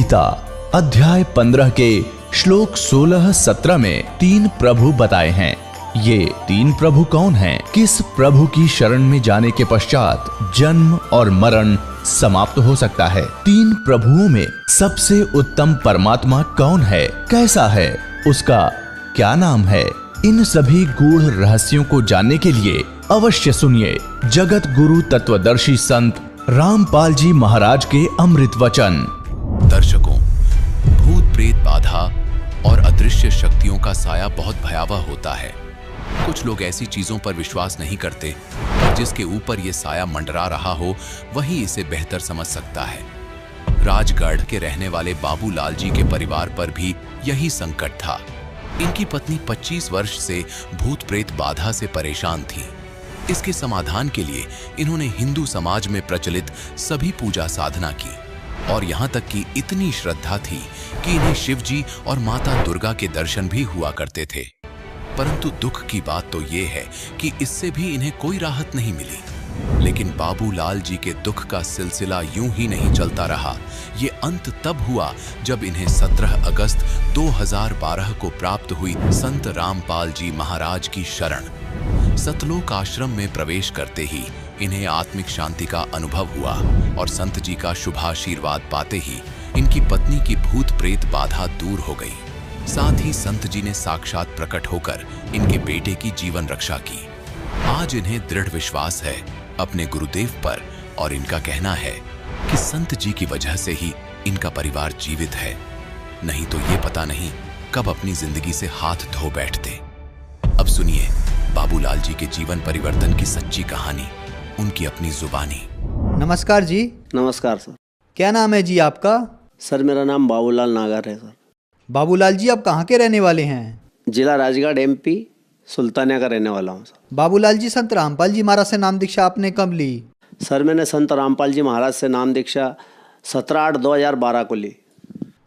गीता अध्याय 15 के श्लोक 16-17 में 3 प्रभु बताए हैं। ये 3 प्रभु कौन हैं? किस प्रभु की शरण में जाने के पश्चात जन्म और मरण समाप्त हो सकता है? 3 प्रभुओं में सबसे उत्तम परमात्मा कौन है? कैसा है? उसका क्या नाम है? इन सभी गूढ़ रहस्यों को जानने के लिए अवश्य सुनिए जगत गुरु तत्वदर्शी संत रामपाल जी महाराज के अमृत वचन। दर्शकों, भूत प्रेत बाधा और अदृश्य शक्तियों का साया बहुत भयावह होता है। कुछ लोग ऐसी चीजों पर विश्वास नहीं करते, पर जिसके ऊपर ये साया मंडरा रहा हो वही इसे बेहतर समझ सकता है। राजगढ़ के रहने वाले बाबूलाल जी के परिवार पर भी यही संकट था। इनकी पत्नी 25 वर्ष से भूत प्रेत बाधा से परेशान थी। इसके समाधान के लिए इन्होंने हिंदू समाज में प्रचलित सभी पूजा साधना की और यहाँ तक कि इतनी श्रद्धा थी कि इन्हें शिवजी और माता दुर्गा के दर्शन भी हुआ करते थे। परंतु दुख की बात तो ये है कि इससे भी इन्हें कोई राहत नहीं मिली। लेकिन बाबूलाल जी के दुख का सिलसिला यूं ही नहीं चलता रहा। ये अंत तब हुआ जब इन्हें 17 अगस्त 2012 को प्राप्त हुई संत रामपाल जी महाराज की शरण। सतलोक आश्रम में प्रवेश करते ही इन्हें आत्मिक शांति का अनुभव हुआ और संत जी का शुभाशीर्वाद पाते ही इनकी पत्नी की भूत प्रेत बाधा दूर हो गई। साथ ही संत जी ने साक्षात प्रकट होकर इनके बेटे की जीवन रक्षा की। आज इन्हें दृढ़ विश्वास है अपने गुरुदेव पर और इनका कहना है कि संत जी की वजह से ही इनका परिवार जीवित है, नहीं तो ये पता नहीं कब अपनी जिंदगी से हाथ धो बैठते। अब सुनिए बाबूलाल जी के जीवन परिवर्तन की सच्ची कहानी, उनकी अपनी जुबानी। नमस्कार जी। नमस्कार सर। क्या नाम है जी आपका? सर मेरा नाम बाबूलाल नागर है सर। बाबूलाल जी आप कहाँ के रहने वाले हैं? जिला राजगढ़ MP सुल्तानिया का रहने वाला हूँ सर। बाबूलाल जी संत रामपाल जी महाराज से नाम दीक्षा आपने कब ली? सर मैंने संत रामपाल जी महाराज से नाम दीक्षा 17/8/2012 को ली।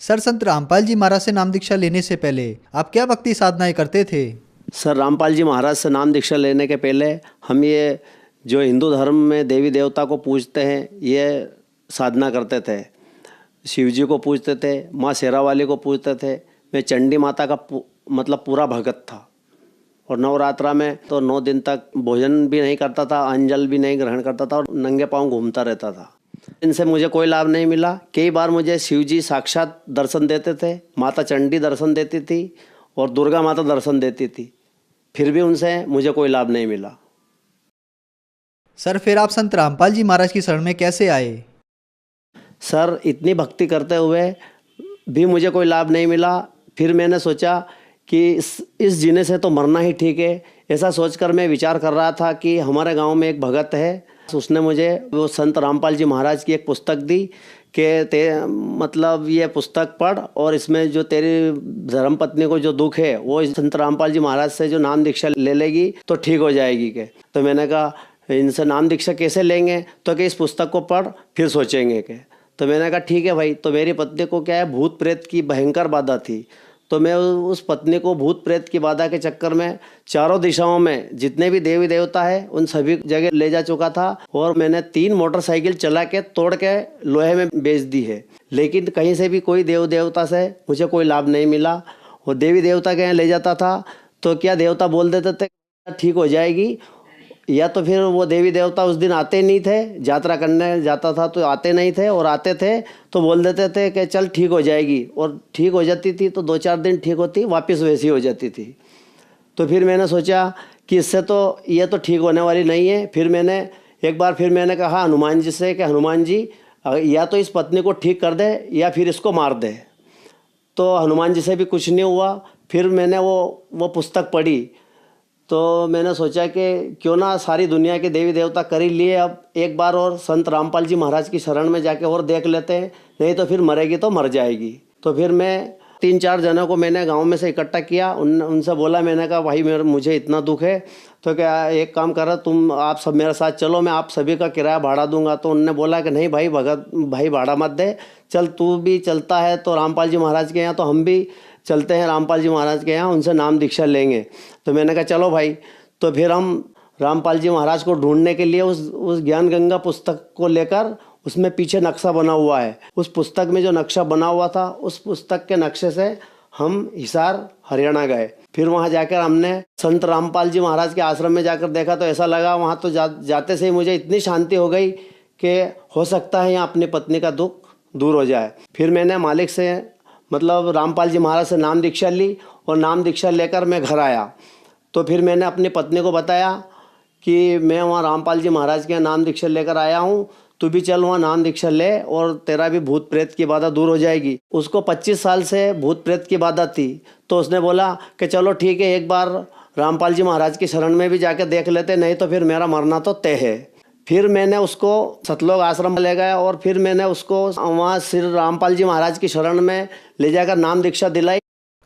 सर संत रामपाल जी महाराज से नाम दीक्षा लेने से पहले आप क्या भक्ति साधनाएं करते थे? सर रामपाल जी महाराज से नाम दीक्षा लेने के पहले हम ये जो हिंदू धर्म में देवी देवता को पूजते हैं ये साधना करते थे। शिव जी को पूजते थे, माँ शेरावाली को पूजते थे। मैं चंडी माता का मतलब पूरा भगत था और नवरात्रा में तो 9 दिन तक भोजन भी नहीं करता था, अंजल भी नहीं ग्रहण करता था और नंगे पाँव घूमता रहता था। इनसे मुझे कोई लाभ नहीं मिला। कई बार मुझे शिव जी साक्षात दर्शन देते थे, माता चंडी दर्शन देती थी और दुर्गा माता दर्शन देती थी, फिर भी उनसे मुझे कोई लाभ नहीं मिला। सर फिर आप संत रामपाल जी महाराज की शरण में कैसे आए? सर इतनी भक्ति करते हुए भी मुझे कोई लाभ नहीं मिला। फिर मैंने सोचा कि इस जीने से तो मरना ही ठीक है। ऐसा सोचकर मैं विचार कर रहा था कि हमारे गांव में एक भगत है, उसने मुझे वो संत रामपाल जी महाराज की एक पुस्तक दी कि मतलब ये पुस्तक पढ़ और इसमें जो तेरी धर्मपत्नी को जो दुख है वो संत रामपाल जी महाराज से जो नाम दीक्षा ले लेगी तो ठीक हो जाएगी के। तो मैंने कहा इनसे नाम दीक्षा कैसे लेंगे? तो कि इस पुस्तक को पढ़ फिर सोचेंगे के। तो मैंने कहा ठीक है भाई। तो मेरी पत्नी को क्या है भूत प्रेत की भयंकर बाधा थी, तो मैं उस पत्नी को भूत प्रेत की बाधा के चक्कर में चारों दिशाओं में जितने भी देवी देवता है उन सभी जगह ले जा चुका था और मैंने 3 मोटरसाइकिल चला के तोड़ के लोहे में बेच दी है। लेकिन कहीं से भी कोई देव देवता से मुझे कोई लाभ नहीं मिला। और देवी देवता के यहाँ ले जाता था तो क्या देवता बोल देते थे ठीक हो जाएगी, या तो फिर वो देवी देवता उस दिन आते नहीं थे। यात्रा करने जाता था तो आते नहीं थे और आते थे तो बोल देते थे कि चल ठीक हो जाएगी, और ठीक हो जाती थी तो 2-4 दिन ठीक होती, वापस वैसी हो जाती थी। तो फिर मैंने सोचा कि इससे तो ये तो ठीक होने वाली नहीं है। फिर मैंने एक बार मैंने कहा हनुमान जी से कि हनुमान जी या तो इस पत्नी को ठीक कर दे या फिर इसको मार दे। तो हनुमान जी से भी कुछ नहीं हुआ। फिर मैंने वो पुस्तक पढ़ी तो मैंने सोचा कि क्यों ना सारी दुनिया के देवी देवता कर ही लिए, अब एक बार और संत रामपाल जी महाराज की शरण में जाके और देख लेते हैं, नहीं तो फिर मरेगी तो मर जाएगी। तो फिर मैं 3-4 जनों को मैंने गांव में से इकट्ठा किया। उनसे बोला, मैंने कहा भाई मुझे इतना दुख है तो क्या एक काम करो तुम आप सब मेरे साथ चलो, मैं आप सभी का किराया भाड़ा दूंगा। तो उनने बोला कि नहीं भाई भाई भाड़ा मत दे, चल तू भी चलता है तो रामपाल जी महाराज के यहाँ, तो हम भी चलते हैं रामपाल जी महाराज के यहाँ, उनसे नाम दीक्षा लेंगे। तो मैंने कहा चलो भाई। तो फिर हम रामपाल जी महाराज को ढूंढने के लिए उस ज्ञान गंगा पुस्तक को लेकर उसमें पीछे नक्शा बना हुआ है। उस पुस्तक में जो नक्शा बना हुआ था, उस पुस्तक के नक्शे से हम हिसार हरियाणा गए। फिर वहाँ जाकर हमने संत रामपाल जी महाराज के आश्रम में जाकर देखा तो ऐसा लगा वहाँ तो जाते से ही मुझे इतनी शांति हो गई कि हो सकता है यहाँ अपनी पत्नी का दुख दूर हो जाए। फिर मैंने मालिक से मतलब रामपाल जी महाराज से नाम दीक्षा ली और नाम दीक्षा लेकर मैं घर आया। तो फिर मैंने अपनी पत्नी को बताया कि मैं वहाँ रामपाल जी महाराज के नाम दीक्षा लेकर आया हूँ, तू भी चल वहाँ नाम दीक्षा ले और तेरा भी भूत प्रेत की बाधा दूर हो जाएगी। उसको 25 साल से भूत प्रेत की बाधा थी, तो उसने बोला कि चलो ठीक है, एक बार रामपाल जी महाराज की शरण में भी जाकर देख लेते, नहीं तो फिर मेरा मरना तो तय है। फिर मैंने उसको सतलोक आश्रम ले गया और फिर मैंने उसको वहाँ श्री रामपाल जी महाराज की शरण में ले जाकर नाम दीक्षा दिलाई।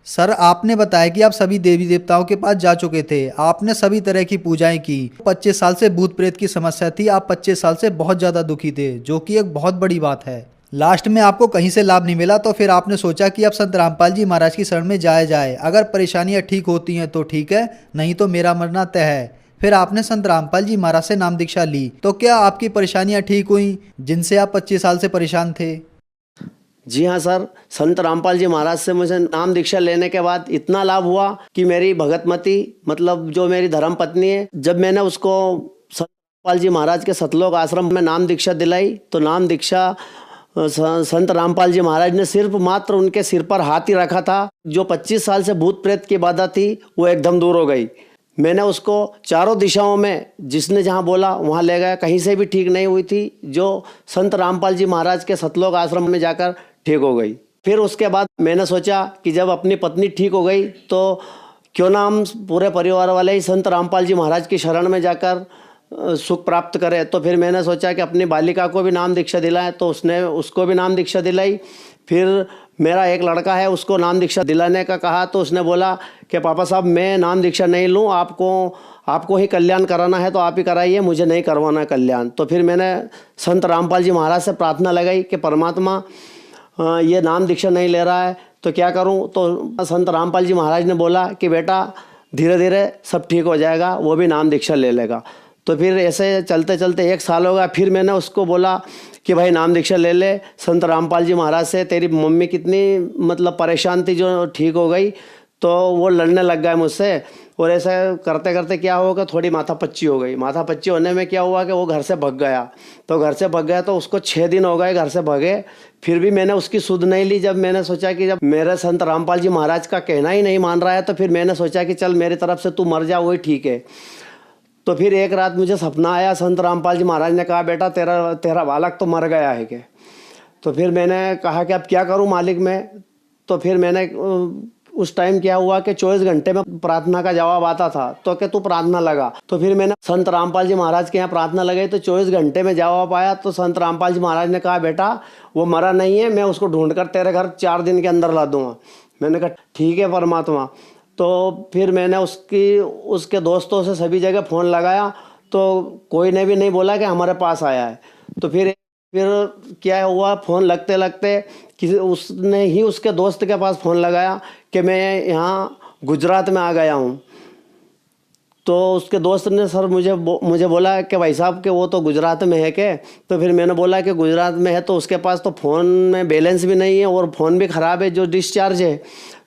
सर, आपने बताया कि आप सभी देवी देवताओं के पास जा चुके थे, आपने सभी तरह की पूजाएं की। 25 साल से भूत प्रेत की समस्या थी, आप 25 साल से बहुत ज़्यादा दुखी थे, जो कि एक बहुत बड़ी बात है। लास्ट में आपको कहीं से लाभ नहीं मिला, तो फिर आपने सोचा कि अब संत रामपाल जी महाराज की शरण में जाया जाए। अगर परेशानियाँ ठीक होती हैं तो ठीक है, नहीं तो मेरा मरना तय है। फिर आपने संत रामपाल जी महाराज से नाम दीक्षा ली, तो क्या आपकी परेशानियाँ ठीक हुई जिनसे आप 25 साल से परेशान थे? जी हाँ सर, संत रामपाल जी महाराज से मुझे नाम दीक्षा लेने के बाद इतना लाभ हुआ कि मेरी भगतमती मतलब जो मेरी धर्म पत्नी है, जब मैंने उसको संत रामपाल जी महाराज के सतलोक आश्रम में नाम दीक्षा दिलाई तो नाम दीक्षा संत रामपाल जी महाराज ने सिर्फ मात्र उनके सिर पर हाथ ही रखा था। जो 25 साल से भूत प्रेत की बाधा थी वो एकदम दूर हो गई। मैंने उसको चारों दिशाओं में जिसने जहाँ बोला वहाँ ले गया, कहीं से भी ठीक नहीं हुई थी, जो संत रामपाल जी महाराज के सतलोक आश्रम में जाकर ठीक हो गई। फिर उसके बाद मैंने सोचा कि जब अपनी पत्नी ठीक हो गई तो क्यों ना हम पूरे परिवार वाले ही संत रामपाल जी महाराज की शरण में जाकर सुख प्राप्त करें। तो फिर मैंने सोचा कि अपनी बालिका को भी नाम दीक्षा दिलाएं, तो उसने उसको भी नाम दीक्षा दिलाई। फिर मेरा एक लड़का है, उसको नाम दीक्षा दिलाने का कहा तो उसने बोला कि पापा साहब मैं नाम दीक्षा नहीं लूँ, आपको ही कल्याण कराना है तो आप ही कराइए, मुझे नहीं करवाना कल्याण। तो फिर मैंने संत रामपाल जी महाराज से प्रार्थना लगाई कि परमात्मा ये नाम दीक्षा नहीं ले रहा है तो क्या करूं। तो संत रामपाल जी महाराज ने बोला कि बेटा धीरे धीरे सब ठीक हो जाएगा, वो भी नाम दीक्षा ले लेगा। तो फिर ऐसे चलते चलते 1 साल हो गया। फिर मैंने उसको बोला कि भाई नाम दीक्षा ले ले संत रामपाल जी महाराज से, तेरी मम्मी कितनी मतलब परेशान थी जो ठीक हो गई। तो वो लड़ने लग गए मुझसे और ऐसा करते करते क्या होगा, थोड़ी माथापच्ची हो गई। माथापच्ची होने में क्या हुआ कि वो घर से भाग गया। तो घर से भाग गया तो उसको 6 दिन हो गए घर से भागे, फिर भी मैंने उसकी सुध नहीं ली। जब मैंने सोचा कि जब मेरे संत रामपाल जी महाराज का कहना ही नहीं मान रहा है तो फिर मैंने सोचा कि चल मेरी तरफ से तू मर जा, वही ठीक है। तो फिर एक रात मुझे सपना आया, संत रामपाल जी महाराज ने कहा बेटा तेरा बालक तो मर गया है क्या। तो फिर मैंने कहा कि अब क्या करूं मालिक मैं। तो फिर मैंने उस टाइम क्या हुआ कि 24 घंटे में प्रार्थना का जवाब आता था, तो कि तू प्रार्थना लगा। तो फिर मैंने संत रामपाल जी महाराज के यहाँ प्रार्थना लगाई तो 24 घंटे में जवाब आया। तो संत रामपाल जी महाराज ने कहा बेटा वो मरा नहीं है, मैं उसको ढूंढकर तेरे घर 4 दिन के अंदर ला दूंगा। मैंने कहा ठीक है परमात्मा। तो फिर मैंने उसके दोस्तों से सभी जगह फ़ोन लगाया तो कोई ने भी नहीं बोला कि हमारे पास आया है। तो फिर क्या हुआ, फ़ोन लगते लगते किसी उसने ही उसके दोस्त के पास फ़ोन लगाया कि मैं यहाँ गुजरात में आ गया हूँ। तो उसके दोस्त ने सर मुझे बोला कि भाई साहब कि वो तो गुजरात में है क्या। तो फिर मैंने बोला कि गुजरात में है तो उसके पास तो फ़ोन में बैलेंस भी नहीं है और फ़ोन भी ख़राब है जो डिस्चार्ज है।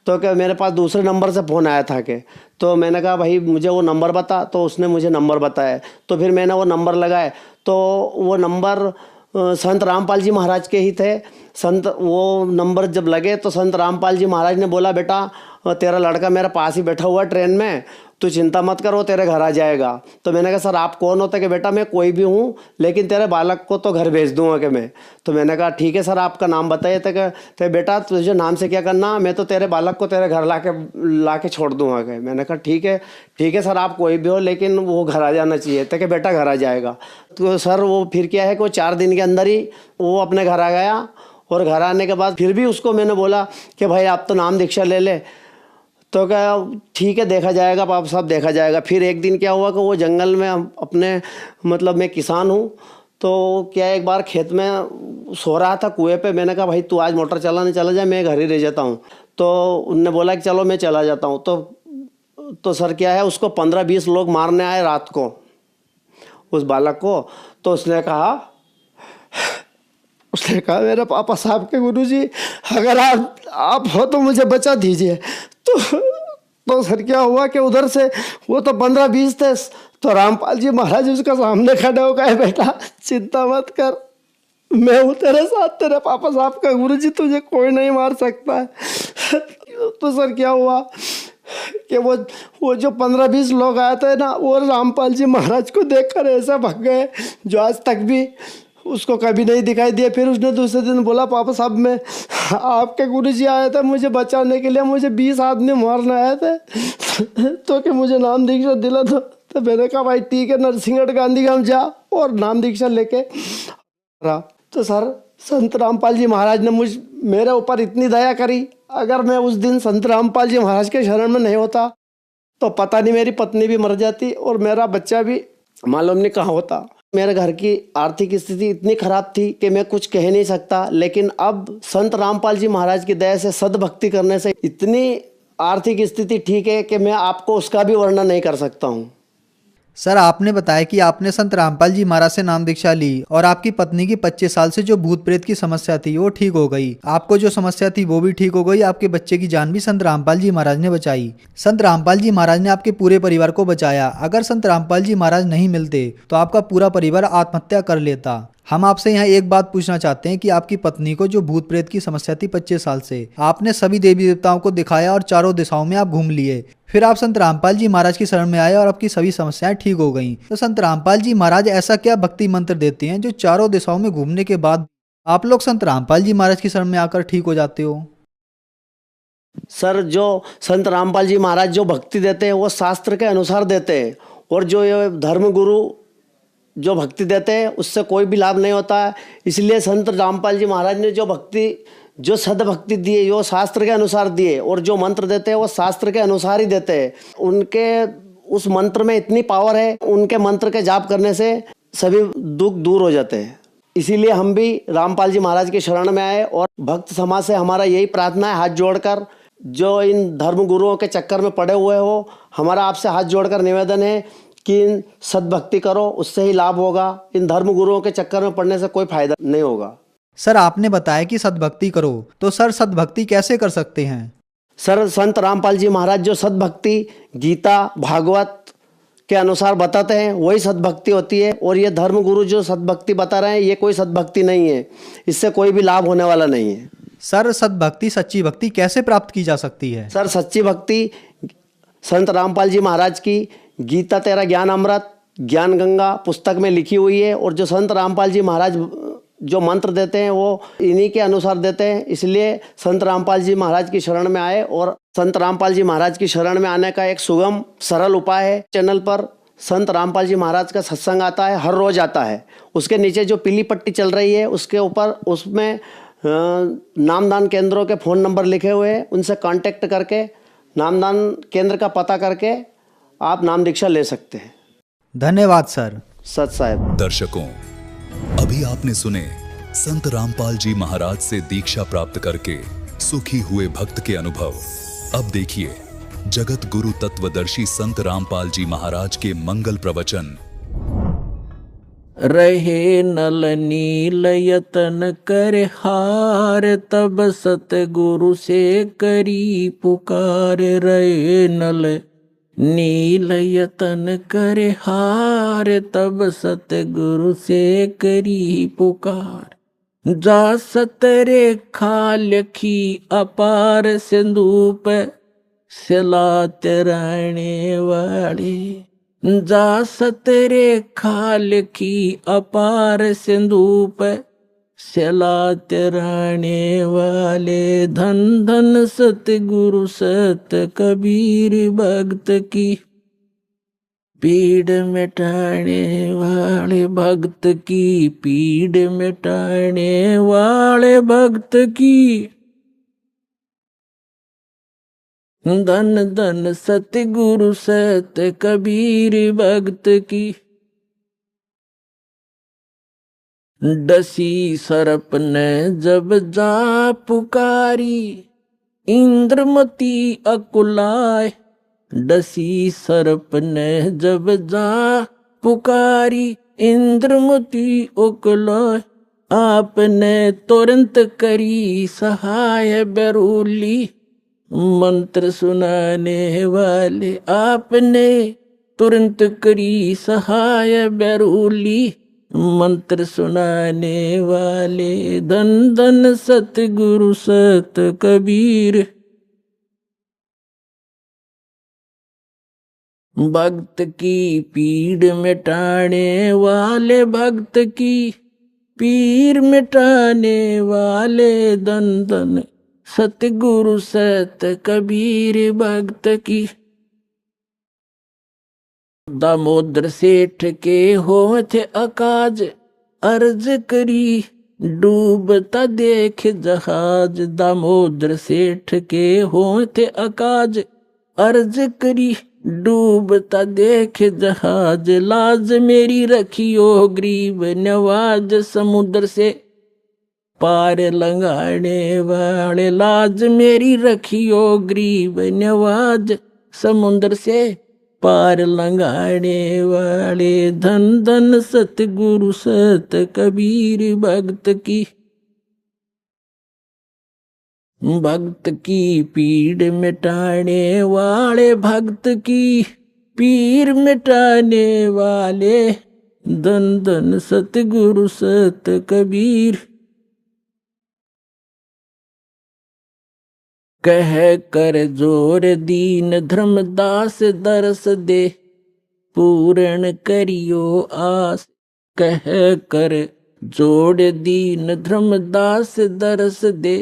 तो क्या मेरे पास दूसरे नंबर से फ़ोन आया था कि, तो मैंने कहा भाई मुझे वो नंबर बता। तो उसने मुझे नंबर बताया। तो फिर मैंने वो नंबर लगाए तो वो नंबर संत रामपाल जी महाराज के ही थे। वो नंबर जब लगे तो संत रामपाल जी महाराज ने बोला बेटा तेरा लड़का मेरे पास ही बैठा हुआ ट्रेन में, तू चिंता मत कर, वो तेरे घर आ जाएगा। तो मैंने कहा सर आप कौन होते कि बेटा मैं कोई भी हूँ लेकिन तेरे बालक को तो घर भेज दूंगा कि मैं। तो मैंने कहा ठीक है सर आपका नाम बताइए। तो बेटा तुझे नाम से क्या करना, मैं तो तेरे बालक को तेरे घर ला के छोड़ दूंगा कि। मैंने कहा ठीक है सर आप कोई भी हो लेकिन वो घर आ जाना चाहिए। तो कि बेटा घर आ जाएगा। तो सर वो फिर क्या है कि वो 4 दिन के अंदर ही वो अपने घर आ गया। और घर आने के बाद फिर भी उसको मैंने बोला कि भाई आप तो नाम दीक्षा ले ले। तो क्या ठीक है देखा जाएगा पापा साहब देखा जाएगा। फिर एक दिन क्या हुआ कि वो जंगल में अपने मतलब मैं किसान हूँ तो क्या एक बार खेत में सो रहा था कुएं पे। मैंने कहा भाई तू आज मोटर चलाने चला जाए, मैं घर ही रह जाता हूँ। तो उनने बोला कि चलो मैं चला जाता हूँ। तो सर क्या है उसको 15-20 लोग मारने आए रात को उस बालक को। तो उसने कहा उसने कहा मेरे पापा साहब के गुरुजी, अगर आप हो तो मुझे बचा दीजिए। तो सर क्या हुआ कि उधर से वो तो 15-20 थे, तो रामपाल जी महाराज उसका सामने खड़े हो गए, बेटा चिंता मत कर, मैं हूँ तेरे साथ, तेरे पापा साहब का गुरुजी, तुझे कोई नहीं मार सकता है। तो सर क्या हुआ कि वो जो 15-20 लोग आए थे ना, वो रामपाल जी महाराज को देखकर ऐसा भाग गए जो आज तक भी उसको कभी नहीं दिखाई दिया। फिर उसने दूसरे दिन बोला, पापा साहब मैं आपके गुरुजी आए थे मुझे बचाने के लिए, मुझे 20 आदमी मारने आए थे तो कि मुझे नाम दीक्षा दिला दो। तो मैंने कहा भाई ठीक है, नरसिंहगढ़ गांधीधाम जा और नाम दीक्षा लेके रहा। तो सर संत रामपाल जी महाराज ने मेरे ऊपर इतनी दया करी, अगर मैं उस दिन संत रामपाल जी महाराज के शरण में नहीं होता तो पता नहीं मेरी पत्नी भी मर जाती और मेरा बच्चा भी मालूम नहीं कहाँ होता। मेरे घर की आर्थिक स्थिति इतनी खराब थी कि मैं कुछ कह नहीं सकता, लेकिन अब संत रामपाल जी महाराज की दया से, सद्भक्ति करने से इतनी आर्थिक स्थिति ठीक है कि मैं आपको उसका भी वर्णन नहीं कर सकता हूँ। सर आपने बताया कि आपने संत रामपाल जी महाराज से नाम दीक्षा ली और आपकी पत्नी की 25 साल से जो भूत प्रेत की समस्या थी वो ठीक हो गई, आपको जो समस्या थी वो भी ठीक हो गई, आपके बच्चे की जान भी संत रामपाल जी महाराज ने बचाई। संत रामपाल जी महाराज ने आपके पूरे परिवार को बचाया। अगर संत रामपाल जी महाराज नहीं मिलते तो आपका पूरा परिवार आत्महत्या कर लेता। हम आपसे यहाँ एक बात पूछना चाहते हैं कि आपकी पत्नी को जो भूत प्रेत की समस्या थी 25 साल से, आपने सभी देवी देवताओं को दिखाया और चारों दिशाओं में आप घूम लिए, फिर आप संत रामपाल जी महाराज की शरण में आए और आपकी सभी समस्याएं ठीक हो गईं। तो संत रामपाल जी महाराज ऐसा क्या भक्ति मंत्र देते हैं जो चारों दिशाओं में घूमने के बाद आप लोग संत रामपाल जी महाराज की शरण में आकर ठीक हो जाते हो? सर जो संत रामपाल जी महाराज जो भक्ति देते हैं वो शास्त्र के अनुसार देते हैं, और जो ये धर्म गुरु जो भक्ति देते हैं उससे कोई भी लाभ नहीं होता है। इसलिए संत रामपाल जी महाराज ने जो भक्ति, जो सद्भक्ति दी है वो शास्त्र के अनुसार दिए, और जो मंत्र देते हैं वो शास्त्र के अनुसार ही देते हैं। उनके उस मंत्र में इतनी पावर है, उनके मंत्र के जाप करने से सभी दुख दूर हो जाते हैं। इसीलिए हम भी रामपाल जी महाराज के शरण में आए, और भक्त समाज से हमारा यही प्रार्थना है, हाथ जोड़कर, जो इन धर्म गुरुओं के चक्कर में पड़े हुए हो, हमारा आपसे हाथ जोड़कर निवेदन है कि इन सद्भक्ति करो, उससे ही लाभ होगा। इन धर्म गुरुओं के चक्कर में पड़ने से कोई फायदा नहीं होगा। सर आपने बताया कि सद्भक्ति करो, तो सर सद्भक्ति कैसे कर सकते हैं? सर संत रामपाल जी महाराज जो सद्भक्ति गीता भागवत के अनुसार बताते हैं वही सद्भक्ति होती है, और ये धर्म गुरु जो सद्भक्ति बता रहे हैं ये कोई सद्भक्ति नहीं है, इससे कोई भी लाभ होने वाला नहीं है। सर सद्भक्ति, सच्ची भक्ति कैसे प्राप्त की जा सकती है? सर सच्ची भक्ति संत रामपाल जी महाराज की गीता तेरा ज्ञान अमृत ज्ञान गंगा पुस्तक में लिखी हुई है, और जो संत रामपाल जी महाराज जो मंत्र देते हैं वो इन्हीं के अनुसार देते हैं। इसलिए संत रामपाल जी महाराज की शरण में आए, और संत रामपाल जी महाराज की शरण में आने का एक सुगम सरल उपाय है। चैनल पर संत रामपाल जी महाराज का सत्संग आता है, हर रोज आता है। उसके नीचे जो पीली पट्टी चल रही है उसके ऊपर उसमें नामदान केंद्रों के फ़ोन नंबर लिखे हुए हैं, उनसे कांटेक्ट करके नामदान केंद्र का पता करके आप नाम दीक्षा ले सकते हैं। धन्यवाद सर। सत साहेब। दर्शकों, अभी आपने सुने संत रामपाल जी महाराज से दीक्षा प्राप्त करके सुखी हुए भक्त के अनुभव। अब देखिए जगत गुरु तत्वदर्शी संत रामपाल जी महाराज के मंगल प्रवचन। रहे नल नील यतन कर हार, तब सतगुरु से करी पुकार। रहे नल नील यतन कर हार, तब सतगुरु से करी पुकार। जा सतरे खालखी अपार, सिंधु पे सिलात रहने वाले। जा सतरे खालखी अपार, सिंधु पे सिलात रहने वाले। धन धन सतगुरु सत कबीर, भक्त की पीड़ मिटाने वाले। भक्त की पीड़ मिटाने वाले, भक्त की धन धन सतगुरु सत कबीर, भक्त की। डसी सरप ने जब जा पुकारी, इंद्रमती अकुलाए। डसी सरप ने जब जा पुकारी, इंद्रमती अकुलाए। आपने तुरंत करी सहाय बेरुली मंत्र सुनाने वाले। आपने तुरंत करी सहाय बेरुली मंत्र सुनाने वाले। धन धन सतगुरु सत कबीर। भक्त की पीड़ मिटाने वाले, भक्त की पीर मिटाने वाले। धन धन सतगुरु सत कबीर भक्त की। दामोदर सेठ के हो थे अकाज, अर्ज करी डूबता देख जहाज। दामोदर सेठ के हो थे अकाज, अर्ज करी डूबता देख जहाज। लाज मेरी रखियो गरीब नवाज, समुद्र से पार लंघाने वाले। लाज मेरी रखियो गरीब नवाज, समुद्र से पार लंघाने वाले। धन धन सतगुरु सत कबीर भक्त की। भक्त की पीड़ मिटाने वाले, भक्त की पीर मिटाने वाले। धन धन सतगुरु सत कबीर। कह कर जोर दीन धर्मदास दरस दे, पूर्ण करियो आस। कह कर जोड़ दीन धर्मदास दरस दे,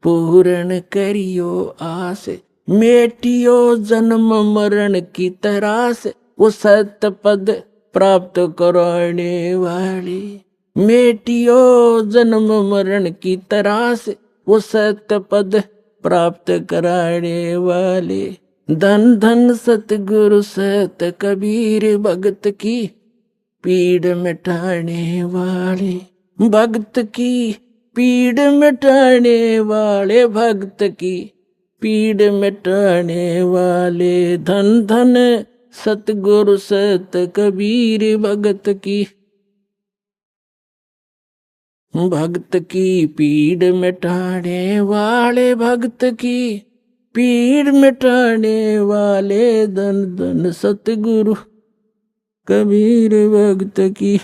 पूर्ण करियो आस। मेटियो जन्म मरण की तरास, वो सत्य पद प्राप्त कराने वाली। मेटियो जन्म मरण की तरास, वो सत्य पद प्राप्त कराने वाले। धन धन सतगुरु सत कबीर भक्त की पीड़ मिटाने वाले। भक्त की पीड़ मिटाने वाले, भक्त की पीड़ मिटाने वाले। धन धन सतगुरु सत कबीर भक्त की। भक्त की पीड़ मिटाने वाले, भक्त की पीड़ मिटाने वाले। धन धन सतगुरु कबीर भक्त की।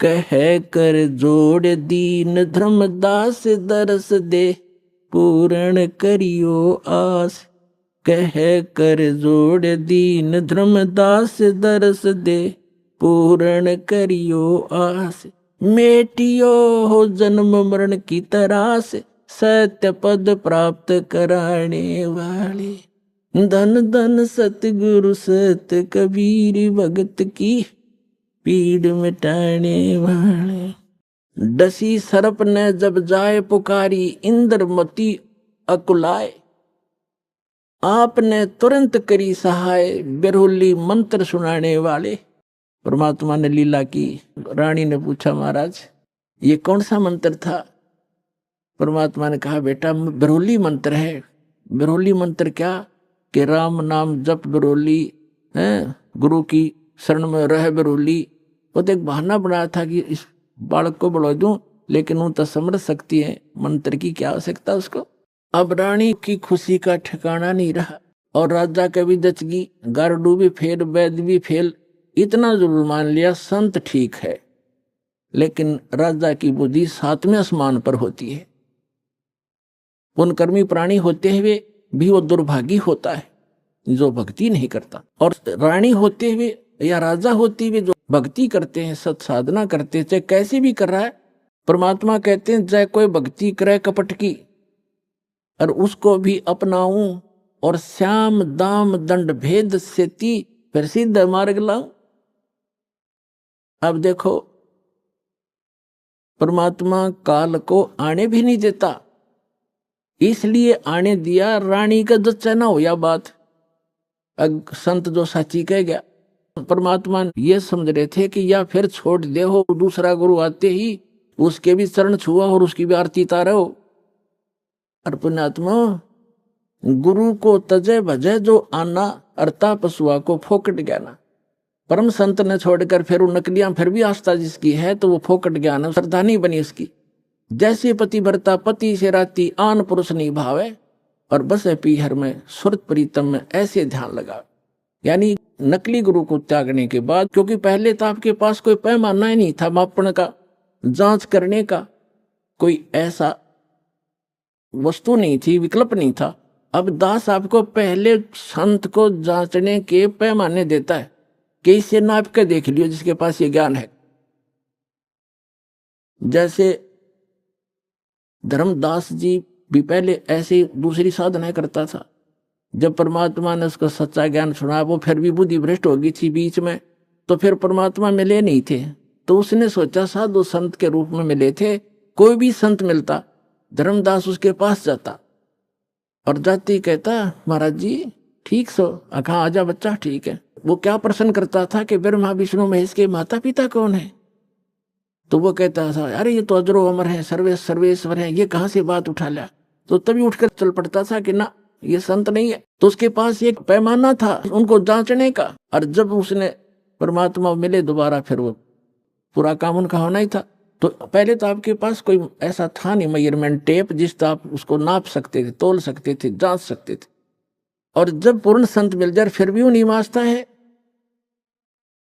कह कर जोड़ दीन धर्मदास दरस दे, पूर्ण करियो आस। कह कर जोड़ दीन धर्मदास दरस दे, पूर्ण करियो आस। मेटियो हो जन्म मरण की तरास, सत्य पद प्राप्त कराने वाले। धन धन सतगुरु सत कबीर भक्त की पीड़ मिटाने वाले। डसी सर्प ने जब जाए पुकारी, इंद्रमती अकुलाए। आपने तुरंत करी सहाय, बिरहुली मंत्र सुनाने वाले। परमात्मा ने लीला की। रानी ने पूछा, महाराज ये कौन सा मंत्र था? परमात्मा ने कहा, बेटा बिरहुली मंत्र है। बिरहुली मंत्र क्या? कि राम नाम जप बिरहुली है, गुरु की शरण में रह बिरहुली। वो तो एक बहाना बनाया था कि इस बालक को बढ़ा दूं, लेकिन वो तो समझ सकती है मंत्र की क्या आवश्यकता उसको। अब रानी की खुशी का ठिकाना नहीं रहा, और राजा के भी दचगी, गारडू भी फेल, वैद्य भी फेल। इतना जरूर मान लिया संत ठीक है, लेकिन राजा की बुद्धि सातवें आसमान पर होती है। पुण्यकर्मी प्राणी होते हुए भी वो दुर्भागी होता है जो भक्ति नहीं करता, और रानी होते हुए या राजा होते हुए जो भक्ति करते हैं, सत साधना करते हैं, चाहे कैसे भी कर रहा है। परमात्मा कहते हैं, चाहे कोई भक्ति करे कपट की और उसको भी अपनाऊं, और श्याम दाम दंड भेद से ती फिर सिद्ध मार्ग लाऊं। अब देखो, परमात्मा काल को आने भी नहीं देता, इसलिए आने दिया रानी का जच्चा ना हो या बात। संत जो साची कह गया, परमात्मा ये समझ रहे थे कि या फिर छोड़ दे हो, दूसरा गुरु आते ही उसके भी चरण छुआ और उसकी भी आरती तारा हो। और पुण्यात्मा, गुरु को तजे भजे जो आना, अरता पशुआ को फोकट ज्ञाना। परम संत ने छोड़कर फिर वो नकलियां फिर भी आस्था जिसकी है तो वो फोकट ज्ञान है, श्रद्धा नहीं बनी उसकी। जैसे पति भरता पति से राती आन पुरुष नहीं भावे, और बस है पीहर में सुरत प्रीतम में, ऐसे ध्यान लगा। यानी नकली गुरु को त्यागने के बाद, क्योंकि पहले तो आपके पास कोई पैमाना ही नहीं था मापन का, जांच करने का कोई ऐसा वस्तु नहीं थी, विकल्प नहीं था। अब दास आपको पहले संत को जांचने के पैमाने देता है कि इसे नाप के देख लियो जिसके पास ये ज्ञान है। जैसे धर्मदास जी भी पहले ऐसे दूसरी साधनाएं करता था। जब परमात्मा ने उसको सच्चा ज्ञान सुना, वो फिर भी बुद्धि भ्रष्ट हो गई थी बीच में, तो फिर परमात्मा मिले नहीं थे। तो उसने सोचा साधु संत के रूप में मिले थे, कोई भी संत मिलता धर्मदास उसके पास जाता और जाती कहता महाराज जी ठीक सो, कहा आजा बच्चा ठीक है। वो क्या प्रश्न करता था कि ब्रह्मा विष्णु महेश के माता पिता कौन है? तो वो कहता था अरे ये तो अजरो अमर है, सर्वेश्वर है, ये कहाँ से बात उठा लिया? तो तभी उठकर चल पड़ता था कि ना ये संत नहीं है। तो उसके पास एक पैमाना था उनको जांचने का, और जब उसने परमात्मा मिले दोबारा फिर वो पूरा काम उनका होना ही था। तो पहले तो आपके पास कोई ऐसा था नहीं मेजरमेंट टेप जिससे आप उसको नाप सकते थे, तोल सकते थे, जांच सकते थे। और जब पूर्ण संत मिल जाए फिर भी वो नहीं मांझता है,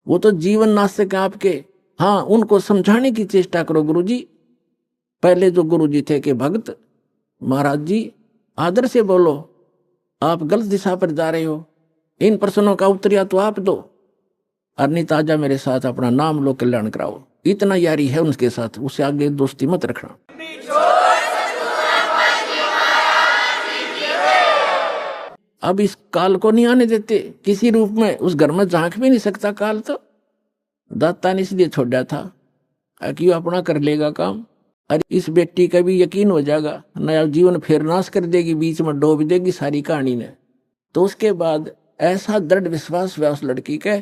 वो तो जीवन नास्तिक आपके। हाँ, उनको समझाने की चेष्टा करो गुरुजी। पहले जो गुरुजी थे कि भक्त महाराज जी आदर से बोलो, आप गलत दिशा पर जा रहे हो, इन प्रश्नों का उत्तर तो आप दो, और नहीं ताजा मेरे साथ अपना नाम लो, कल्याण कराओ। इतना यारी है उनके साथ, उससे आगे दोस्ती मत रखना। अब इस काल को नहीं आने देते किसी रूप में, उस घर में झांक भी नहीं सकता काल। तो दाता ने इसलिए छोड़ा था कि अपना कर लेगा काम, अरे इस बेटी का भी यकीन हो जाएगा, नया जीवन फिर नाश कर देगी, बीच में डूब देगी सारी कहानी ने। तो उसके बाद ऐसा दृढ़ विश्वास हुआ उस लड़की के,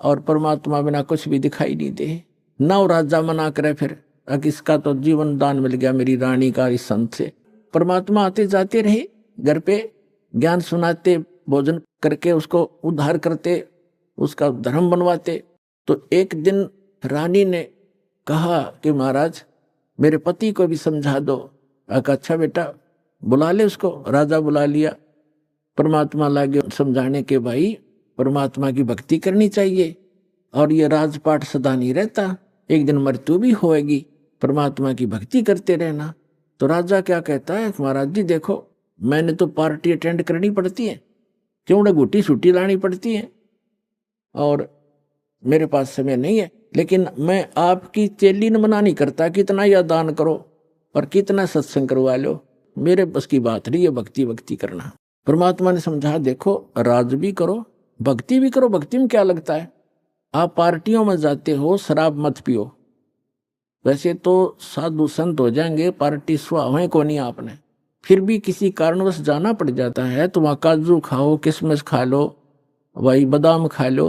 और परमात्मा बिना कुछ भी दिखाई नहीं दे। नव राजा मना करे फिर, इसका तो जीवन दान मिल गया मेरी रानी का इस संत से। परमात्मा आते जाते रहे घर पे, ज्ञान सुनाते, भोजन करके उसको उद्धार करते, उसका धर्म बनवाते। तो एक दिन रानी ने कहा कि महाराज मेरे पति को भी समझा दो। अच्छा बेटा बुला ले उसको। राजा बुला लिया, परमात्मा लागे समझाने के भाई परमात्मा की भक्ति करनी चाहिए, और ये राजपाट सदा नहीं रहता, एक दिन मृत्यु भी होएगी, परमात्मा की भक्ति करते रहना। तो राजा क्या कहता है, महाराज जी देखो मैंने तो पार्टी अटेंड करनी पड़ती है, क्यों गुटी छुट्टी लानी पड़ती है, और मेरे पास समय नहीं है, लेकिन मैं आपकी चेली न मना नहीं करता, कितना या दान करो और कितना सत्संग करवा लो, मेरे बस की बात नहीं है भक्ति करना। परमात्मा ने समझा देखो राज भी करो भक्ति भी करो, भक्ति में क्या लगता है, आप पार्टियों में जाते हो शराब मत पियो, वैसे तो साधु संत हो जाएंगे, पार्टी स्वाहें को नहीं आपने, फिर भी किसी कारणवश जाना पड़ जाता है तो वहाँ काजू खाओ, किशमिश खा लो, वही बादाम खा लो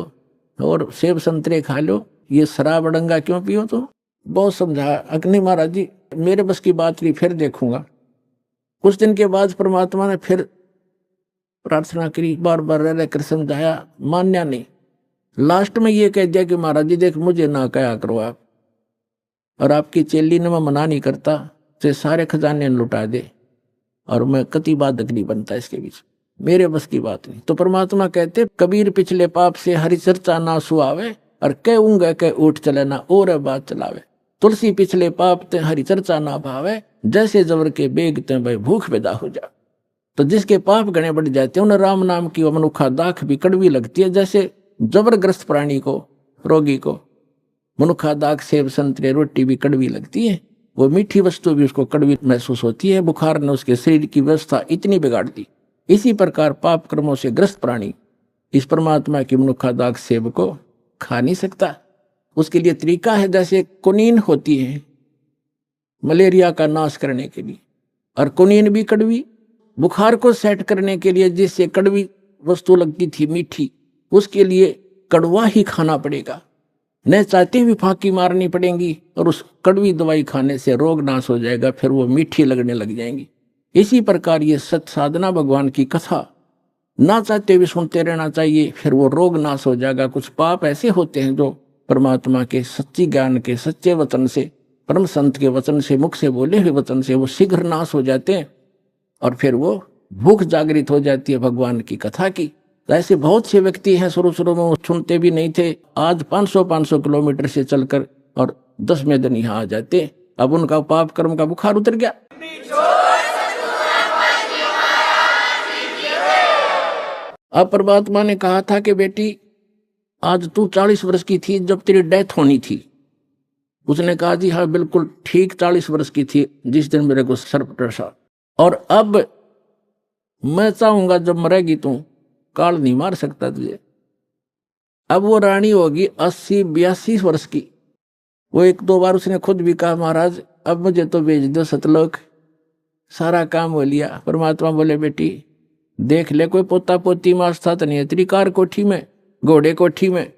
और सेब संतरे खा लो, ये शराब अड़ंगा क्यों पियो? तो बहुत समझाया, अग्नि महाराज जी मेरे बस की बात नहीं, फिर देखूंगा। कुछ दिन के बाद परमात्मा ने फिर प्रार्थना करी, बार बार रह रहकर समझाया, मान्या नहीं। लास्ट में ये कह दिया कि महाराज जी देख मुझे ना कहा करो आप, और आपकी चेली ने मैं मना नहीं करता, तो सारे खजाने लुटा दे, और मैं कति बाधक नहीं बनता इसके बीच, मेरे बस की बात नहीं। तो परमात्मा कहते कबीर पिछले पाप से हरि चर्चा ना सुआवे, और कह ऊँगा कह उठ चले ना और बात चलावे। तुलसी पिछले पाप ते हरि चर्चा ना भावे, जैसे जबर के बेग ते भाई भूख पैदा हो जा। तो जिसके पाप गणे बढ़ जाते हैं उन्हें राम नाम की मनुखा दाख भी कड़वी लगती है, जैसे जबरग्रस्त प्राणी को, रोगी को मनुखा दाख सेब संतरे रोटी भी कड़वी लगती है, वो मीठी वस्तु भी उसको कड़वी महसूस होती है। बुखार ने उसके शरीर की व्यवस्था इतनी बिगाड़ दी। इसी प्रकार पाप कर्मों से ग्रस्त प्राणी इस परमात्मा की मनुखा दाख सेब को खा नहीं सकता। उसके लिए तरीका है, जैसे कुनीन होती है मलेरिया का नाश करने के लिए, और कुनीन भी कड़वी, बुखार को सेट करने के लिए जिससे कड़वी वस्तु लगती थी मीठी, उसके लिए कड़वा ही खाना पड़ेगा, न चाहते हुए फांकी मारनी पड़ेगी, और उस कड़वी दवाई खाने से रोग नाश हो जाएगा, फिर वो मीठी लगने लग जाएंगी। इसी प्रकार ये सत साधना भगवान की कथा ना चाहते भी सुनते रहना चाहिए, फिर वो रोग नाश हो जाएगा। कुछ पाप ऐसे होते हैं जो परमात्मा के सच्ची ज्ञान के सच्चे वचन से, परम संत के वचन से, मुख से बोले हुए वचन से वो शीघ्र नाश हो जाते हैं और फिर वो भूख जागृत हो जाती है भगवान की कथा की। ऐसे बहुत से व्यक्ति हैं शुरू शुरू में वो सुनते भी नहीं थे, आज 500 किलोमीटर से चलकर और 10 में दिन यहाँ आ जाते। अब उनका पाप कर्म का बुखार उतर गया। अब परमात्मा ने कहा था कि बेटी आज तू 40 वर्ष की थी जब तेरी डेथ होनी थी। उसने कहा जी हाँ बिल्कुल ठीक 40 वर्ष की थी जिस दिन मेरे को सर्प डसा, और अब मैं चाहूंगा जब मरेगी तू, काल नहीं मार सकता तुझे। अब वो रानी होगी 80-82 वर्ष की। वो 1-2 बार उसने खुद भी कहा महाराज अब मुझे तो भेज दो सतलोक, सारा काम हो लिया। परमात्मा बोले बेटी देख ले कोई पोता पोती में आस्था तो नहीं है तेरी, कार कोठी में, घोड़े कोठी में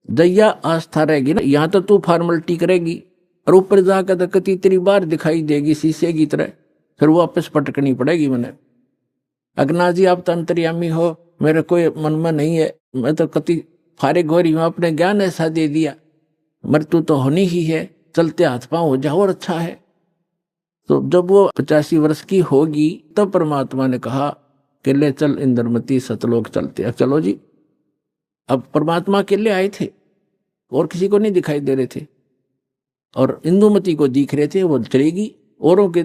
दैया आस्था रहेगी ना, यहाँ तो तू फॉर्मेलिटी करेगी और ऊपर जाकर तो कति तेरी बार दिखाई देगी शीशे की तरह, फिर वापस पटकनी पड़ेगी मैंने। अगना जी आप तो अंतर्यामी हो, मेरे कोई मन में नहीं है, मैं तो कति फारिग हो रही हूँ, अपने ज्ञान ऐसा दे दिया, मृत्यु तो होनी ही है, चलते हाथ पांव हो जाओ और अच्छा है। तो जब वो 85 वर्ष की होगी तब परमात्मा ने कहा कि ले चल इंद्रमती सतलोक चलते। अब चलो जी, अब परमात्मा अकेले आए थे और किसी को नहीं दिखाई दे रहे थे और इंदुमती को दिख रहे थे, वो चलेगी। औरों के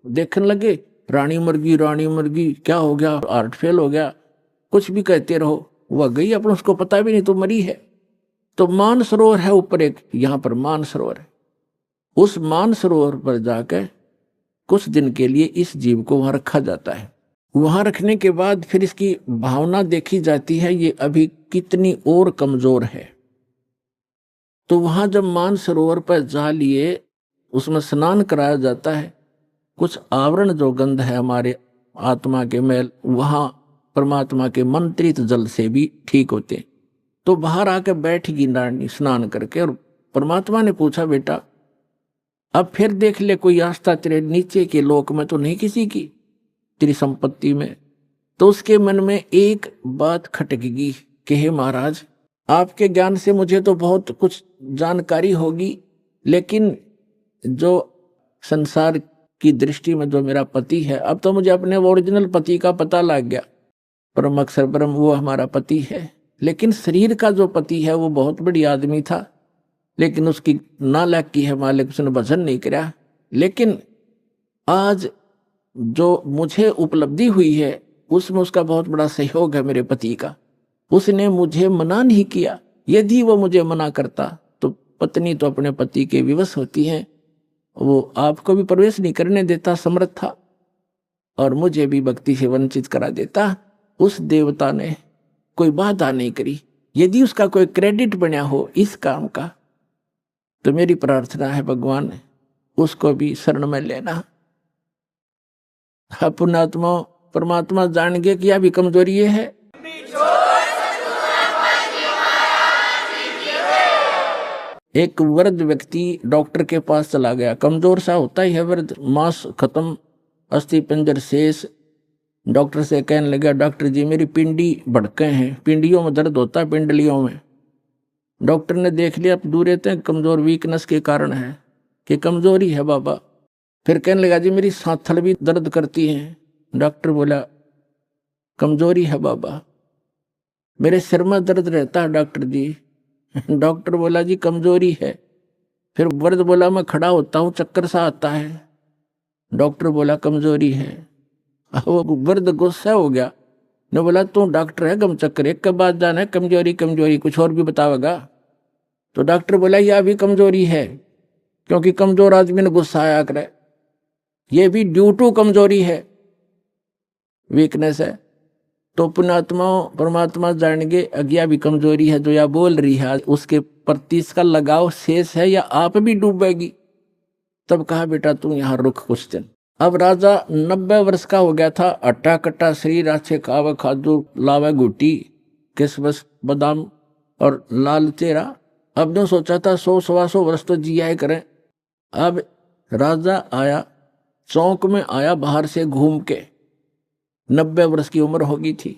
देखने लगे रानी मर गई, क्या हो गया, हार्ट फेल हो गया, कुछ भी कहते रहो, वह गई अपन उसको पता भी नहीं तो मरी है। तो मान सरोवर है ऊपर एक, यहाँ पर मान सरोवर है, उस मान सरोवर पर जाकर कुछ दिन के लिए इस जीव को वहां रखा जाता है। वहां रखने के बाद फिर इसकी भावना देखी जाती है ये अभी कितनी और कमजोर है। तो वहां जब मान सरोवर पर जा लिए उसमें स्नान कराया जाता है, कुछ आवरण जो गंध है हमारे आत्मा के मैल वहां परमात्मा के मंत्रित जल से भी ठीक होते। तो बाहर आकर बैठगी नारनी स्नान करके, और परमात्मा ने पूछा बेटा अब फिर देख ले कोई आस्था तेरे नीचे के लोक में तो नहीं किसी की, तेरी संपत्ति में। तो उसके मन में एक बात खटकेगी कि हे महाराज आपके ज्ञान से मुझे तो बहुत कुछ जानकारी होगी, लेकिन जो संसार की दृष्टि में जो मेरा पति है, अब तो मुझे अपने ओरिजिनल पति का पता लग गया, परम अक्षर ब्रह्म वो हमारा पति है। लेकिन शरीर का जो पति है वो बहुत बड़ी आदमी था, लेकिन उसकी नालायकी है मालिक, उसने भजन नहीं किया। लेकिन आज जो मुझे उपलब्धि हुई है उसमें उसका बहुत बड़ा सहयोग है मेरे पति का, उसने मुझे मना नहीं किया। यदि वो मुझे मना करता तो पत्नी तो अपने पति के विवश होती हैं, वो आपको भी प्रवेश नहीं करने देता समर्थ था और मुझे भी भक्ति से वंचित करा देता। उस देवता ने कोई बाधा नहीं करी। यदि उसका कोई क्रेडिट बना हो इस काम का तो मेरी प्रार्थना है भगवान उसको भी शरण में लेना। पुण्यात्मा परमात्मा जान गए कि यह भी कमजोरी है। एक वृद्ध व्यक्ति डॉक्टर के पास चला गया, कमजोर सा होता ही है वृद्ध, मांस खत्म, अस्थि पंजर शेष। डॉक्टर से कहने लगा डॉक्टर जी मेरी पिंडी भड़के हैं, पिंडियों में दर्द होता है, पिंडलियों में। डॉक्टर ने देख लिया दूर रहते हैं, कमजोर वीकनेस के कारण है कि कमजोरी है बाबा। फिर कहने लगा जी मेरी सांथल भी दर्द करती है। डॉक्टर बोला कमजोरी है बाबा। मेरे सिर में दर्द रहता है डॉक्टर जी। डॉक्टर बोला जी कमजोरी है। फिर वृद्ध बोला मैं खड़ा होता हूँ चक्कर सा आता है। डॉक्टर बोला कमजोरी है। वो वृद्ध गुस्सा हो गया, ने बोला तू डॉक्टर है गम चक्कर एक के बाद जाना है, कमजोरी कमजोरी कुछ और भी बतावेगा। तो डॉक्टर बोला यह भी कमजोरी है, क्योंकि कमजोर आदमी ने गुस्सा आया करे, ये भी ड्यू टू कमजोरी है, वीकनेस है। तो पुण्यात्मा परमात्मा जानेंगे अज्ञा भी कमजोरी है, जो या बोल रही है उसके प्रति इसका लगाव शेष है या आप भी डूबेगी। तब कहा बेटा तू यहाँ रुक कुछ दिन। अब राजा 90 वर्ष का हो गया था, अट्टा कट्टा शरीर, अच्छे खावे खादू लावे गुटी किसमस बादाम और लाल चेहरा। अब ने सोचा था 100-125 वर्ष तो जिया करें। अब राजा आया, चौक में आया बाहर से घूम के, 90 वर्ष की उम्र होगी थी।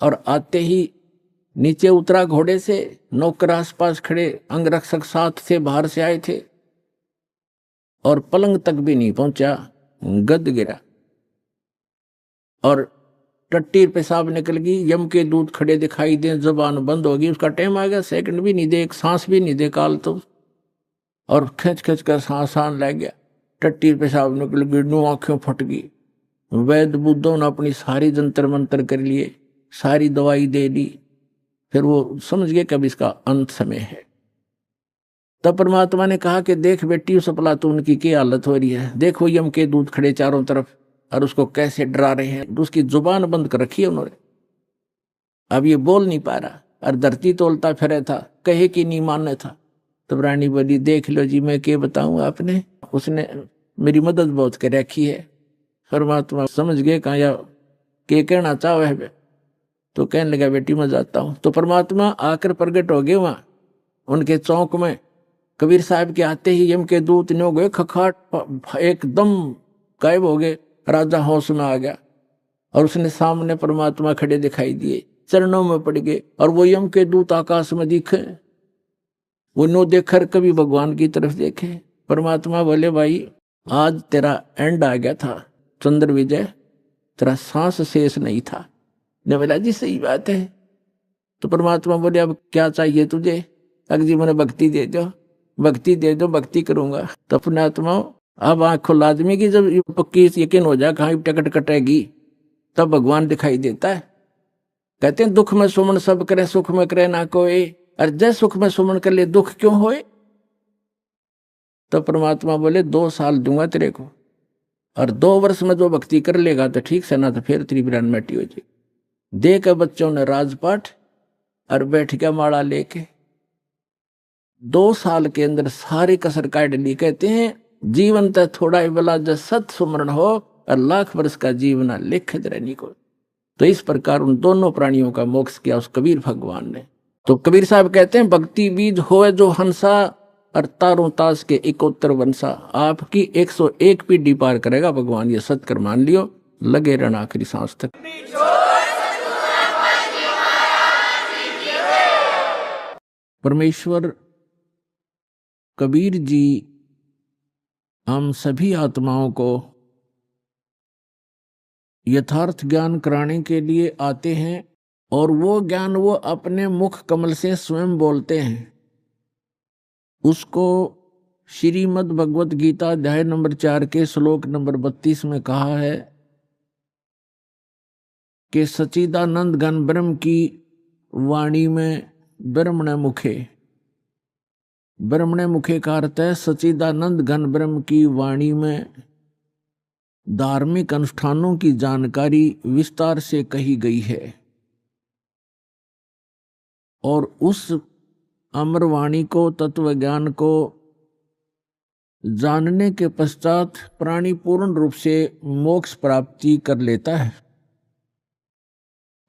और आते ही नीचे उतरा घोड़े से। नौकर आसपास खड़े, अंगरक्षक साथ से बाहर से आए थे, और पलंग तक भी नहीं पहुंचा, गद गिरा और टट्टी पेशाब निकल गई। यम के दूत खड़े दिखाई दे, जुबान बंद होगी। उसका टाइम आ गया, सेकंड भी नहीं दे, एक सांस भी नहीं दे काल तो, और खिंच खिंच कर सांस आन लग गया। टट्टी पेशाब निकल गई, नू आंखें फट गई। वैद्य बुद्धों ने अपनी सारी जंतर मंतर कर लिए, सारी दवाई दे दी। फिर वो समझ गए कि अब इसका अंत समय है। तब परमात्मा ने कहा कि देख बेटी, उस अफलातून की क्या हालत हो रही है, देखो यम के दूत खड़े चारों तरफ और उसको कैसे डरा रहे हैं। उसकी जुबान बंद कर रखी है उन्होंने, अब ये बोल नहीं पा रहा, और धरती तोलता फिरे था, कहे कि नहीं मानने था। तब रानी बोली, देख लो जी, मैं क्या बताऊं आपने, उसने मेरी मदद बहुत कर रखी है। परमात्मा समझ गए कहा या के कहना चाहो है, तो कहने लगा बेटी मैं जाता हूं। तो परमात्मा आकर प्रकट हो गए वहां उनके चौक में। कबीर साहब के आते ही यम के दूत ने हो गए खखाट, एकदम गायब हो गए। राजा होश में आ गया और उसने सामने परमात्मा खड़े दिखाई दिए, चरणों में पड़ गए। और वो यम के दूत आकाश में दिखे, वो नो देखकर कभी भगवान की तरफ देखे। परमात्मा बोले, भाई आज तेरा एंड आ गया था चंद्र विजय, तेरा सांस शेष नहीं था। ने बोला जी सही बात है। तो परमात्मा बोले, अब क्या चाहिए तुझे? अगर जी मैंने भक्ति दे दो, भक्ति दे दो, भक्ति करूंगा। तो अपने आत्मा अब आंख खुला आदमी की जब पक्की यकीन हो जाए कहाँ टिकट कटेगी, तब भगवान दिखाई देता है। कहते हैं दुख में सुमन सब करे, सुख में करे ना कोई। और जय सुख में सुमन कर ले, दुख क्यों होए? तो परमात्मा बोले 2 साल दूंगा तेरे को, और 2 वर्ष में जो भक्ति कर लेगा तो ठीक से, ना तो फिर तेरी बिरान मिट्टी हो जाए। दे के बच्चों ने राजपाट और बैठ गया माला लेके। 2 साल के अंदर सारी कसर काट ली। कहते हैं जीवन तो थोड़ा ही बला जब सत सुमरण हो, और लाख वर्ष का जीवन लिख रहनी को। तो इस प्रकार उन दोनों प्राणियों का मोक्ष किया उस कबीर भगवान ने। तो कबीर साहब कहते हैं भक्ति बीज होए जो हंसा, और तारों तास के 71 वंशा। आपकी 101 पीढ़ी पार करेगा भगवान, ये सत्कर मान लियो, लगे रहना आखिरी सांस तक। परमेश्वर कबीर जी हम सभी आत्माओं को यथार्थ ज्ञान कराने के लिए आते हैं, और वो ज्ञान वो अपने मुख कमल से स्वयं बोलते हैं। उसको श्रीमद् भगवत गीता अध्याय नंबर 4 के श्लोक नंबर 32 में कहा है कि सच्चिदानंद घन ब्रह्म की वाणी में ब्रह्मण मुखे। ब्रह्मण मुखे का अर्थ है सच्चिदानंद घन ब्रह्म की वाणी में धार्मिक अनुष्ठानों की जानकारी विस्तार से कही गई है, और उस अमरवाणी को, तत्व ज्ञान को जानने के पश्चात प्राणी पूर्ण रूप से मोक्ष प्राप्ति कर लेता है।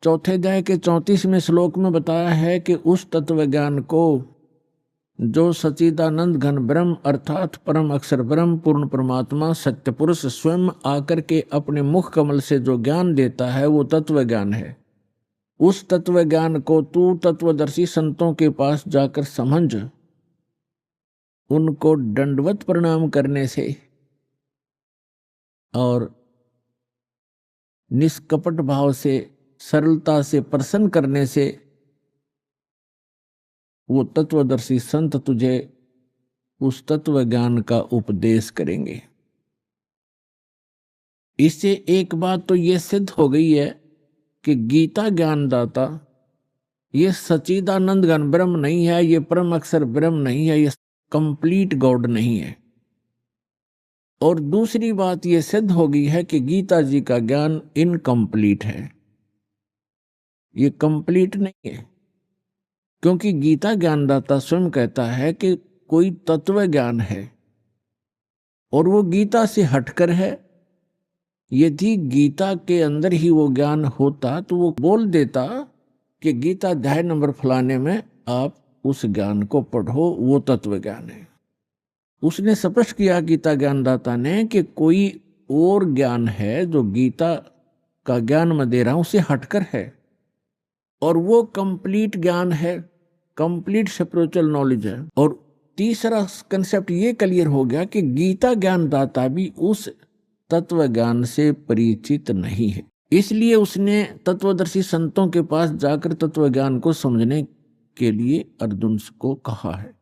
चौथे अध्याय के 34वें श्लोक में बताया है कि उस तत्व ज्ञान को जो सच्चिदानंद घन ब्रह्म अर्थात परम अक्षर ब्रह्म पूर्ण परमात्मा सत्य पुरुष स्वयं आकर के अपने मुख कमल से जो ज्ञान देता है वो तत्व ज्ञान है। उस तत्व ज्ञान को तू तत्वदर्शी संतों के पास जाकर समझ, उनको दंडवत प्रणाम करने से और निष्कपट भाव से सरलता से प्रसन्न करने से वो तत्वदर्शी संत तुझे उस तत्व ज्ञान का उपदेश करेंगे। इससे एक बात तो ये सिद्ध हो गई है कि गीता ज्ञानदाता ये सच्चिदानंद घन ब्रह्म नहीं है, ये परम अक्षर ब्रह्म नहीं है, ये कंप्लीट गॉड नहीं है। और दूसरी बात ये सिद्ध हो गई है कि गीता जी का ज्ञान इनकम्प्लीट है, ये कंप्लीट नहीं है। क्योंकि गीता ज्ञानदाता स्वयं कहता है कि कोई तत्व ज्ञान है और वो गीता से हटकर है। यदि गीता के अंदर ही वो ज्ञान होता तो वो बोल देता कि गीता अध्याय नंबर फलाने में आप उस ज्ञान को पढ़ो, वो तत्व ज्ञान है। उसने स्पष्ट किया गीता ज्ञानदाता ने कि कोई और ज्ञान है जो गीता का ज्ञान मैं दे रहा हूं उससे हटकर है। और वो कंप्लीट ज्ञान है, कंप्लीट स्पिरिचुअल नॉलेज है। और तीसरा कंसेप्ट ये क्लियर हो गया कि गीता ज्ञानदाता भी उस तत्व ज्ञान से परिचित नहीं है, इसलिए उसने तत्वदर्शी संतों के पास जाकर तत्व ज्ञान को समझने के लिए अर्जुन को कहा है।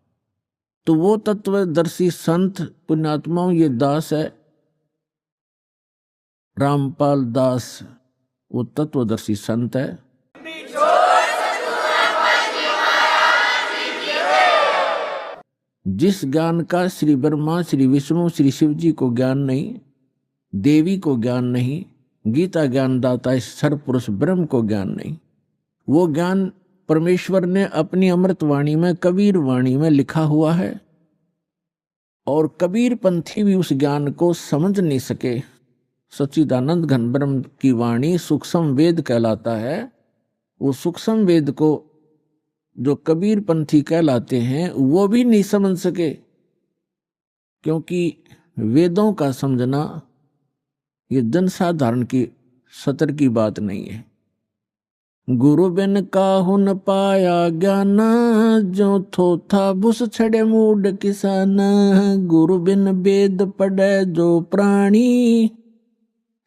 तो वो तत्वदर्शी संत पुण्यात्माओं, ये दास है रामपाल दास, वो तत्वदर्शी संत है। जिस ज्ञान का श्री ब्रह्मा, श्री विष्णु, श्री शिव जी को ज्ञान नहीं, देवी को ज्ञान नहीं, गीता ज्ञानदाता इस सर्व पुरुष ब्रह्म को ज्ञान नहीं, वो ज्ञान परमेश्वर ने अपनी अमृत वाणी में, कबीर वाणी में लिखा हुआ है। और कबीर पंथी भी उस ज्ञान को समझ नहीं सके। सच्चिदानंद घन ब्रह्म की वाणी सूक्ष्म वेद कहलाता है। वो सूक्ष्म वेद को जो कबीर पंथी कहलाते हैं वो भी नहीं समझ सके, क्योंकि वेदों का समझना ये जनसाधारण की सतर की बात नहीं है। गुरु बिन काहू न पाया ज्ञान, जो थोथा बुस छड़े मूड किसान। गुरु बिन वेद पढ़े जो प्राणी,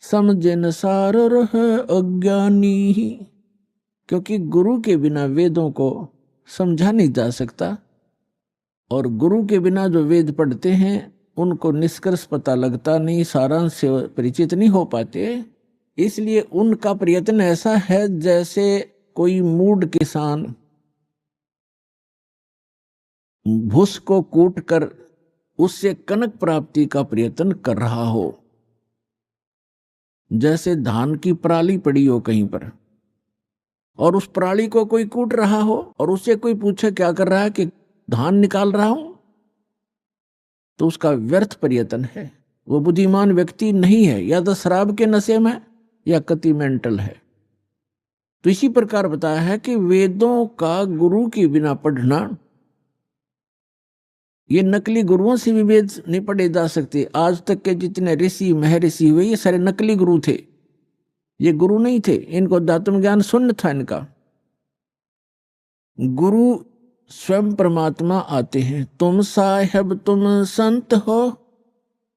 समझे न सार रह अज्ञानी। क्योंकि गुरु के बिना वेदों को समझा नहीं जा सकता, और गुरु के बिना जो वेद पढ़ते हैं उनको निष्कर्ष पता लगता नहीं, सारांश से परिचित नहीं हो पाते। इसलिए उनका प्रयत्न ऐसा है जैसे कोई मूढ़ किसान भूस को कूट कर उससे कनक प्राप्ति का प्रयत्न कर रहा हो। जैसे धान की पराली पड़ी हो कहीं पर, और उस पराली को कोई कूट रहा हो, और उससे कोई पूछे क्या कर रहा है, कि धान निकाल रहा हूं, तो उसका व्यर्थ प्रयत्न है। वो बुद्धिमान व्यक्ति नहीं है, या तो शराब के नशे में या कति मेंटल है। तो इसी प्रकार बताया है कि वेदों का गुरु के बिना पढ़ना, ये नकली गुरुओं से भी वेद नहीं पढ़े जा सकते। आज तक के जितने ऋषि महर्षि हुए ये सारे नकली गुरु थे, ये गुरु नहीं थे। इनको अध्यात्म ज्ञान शून्य था इनका। गुरु स्वयं परमात्मा आते हैं। तुम साहेब तुम संत हो,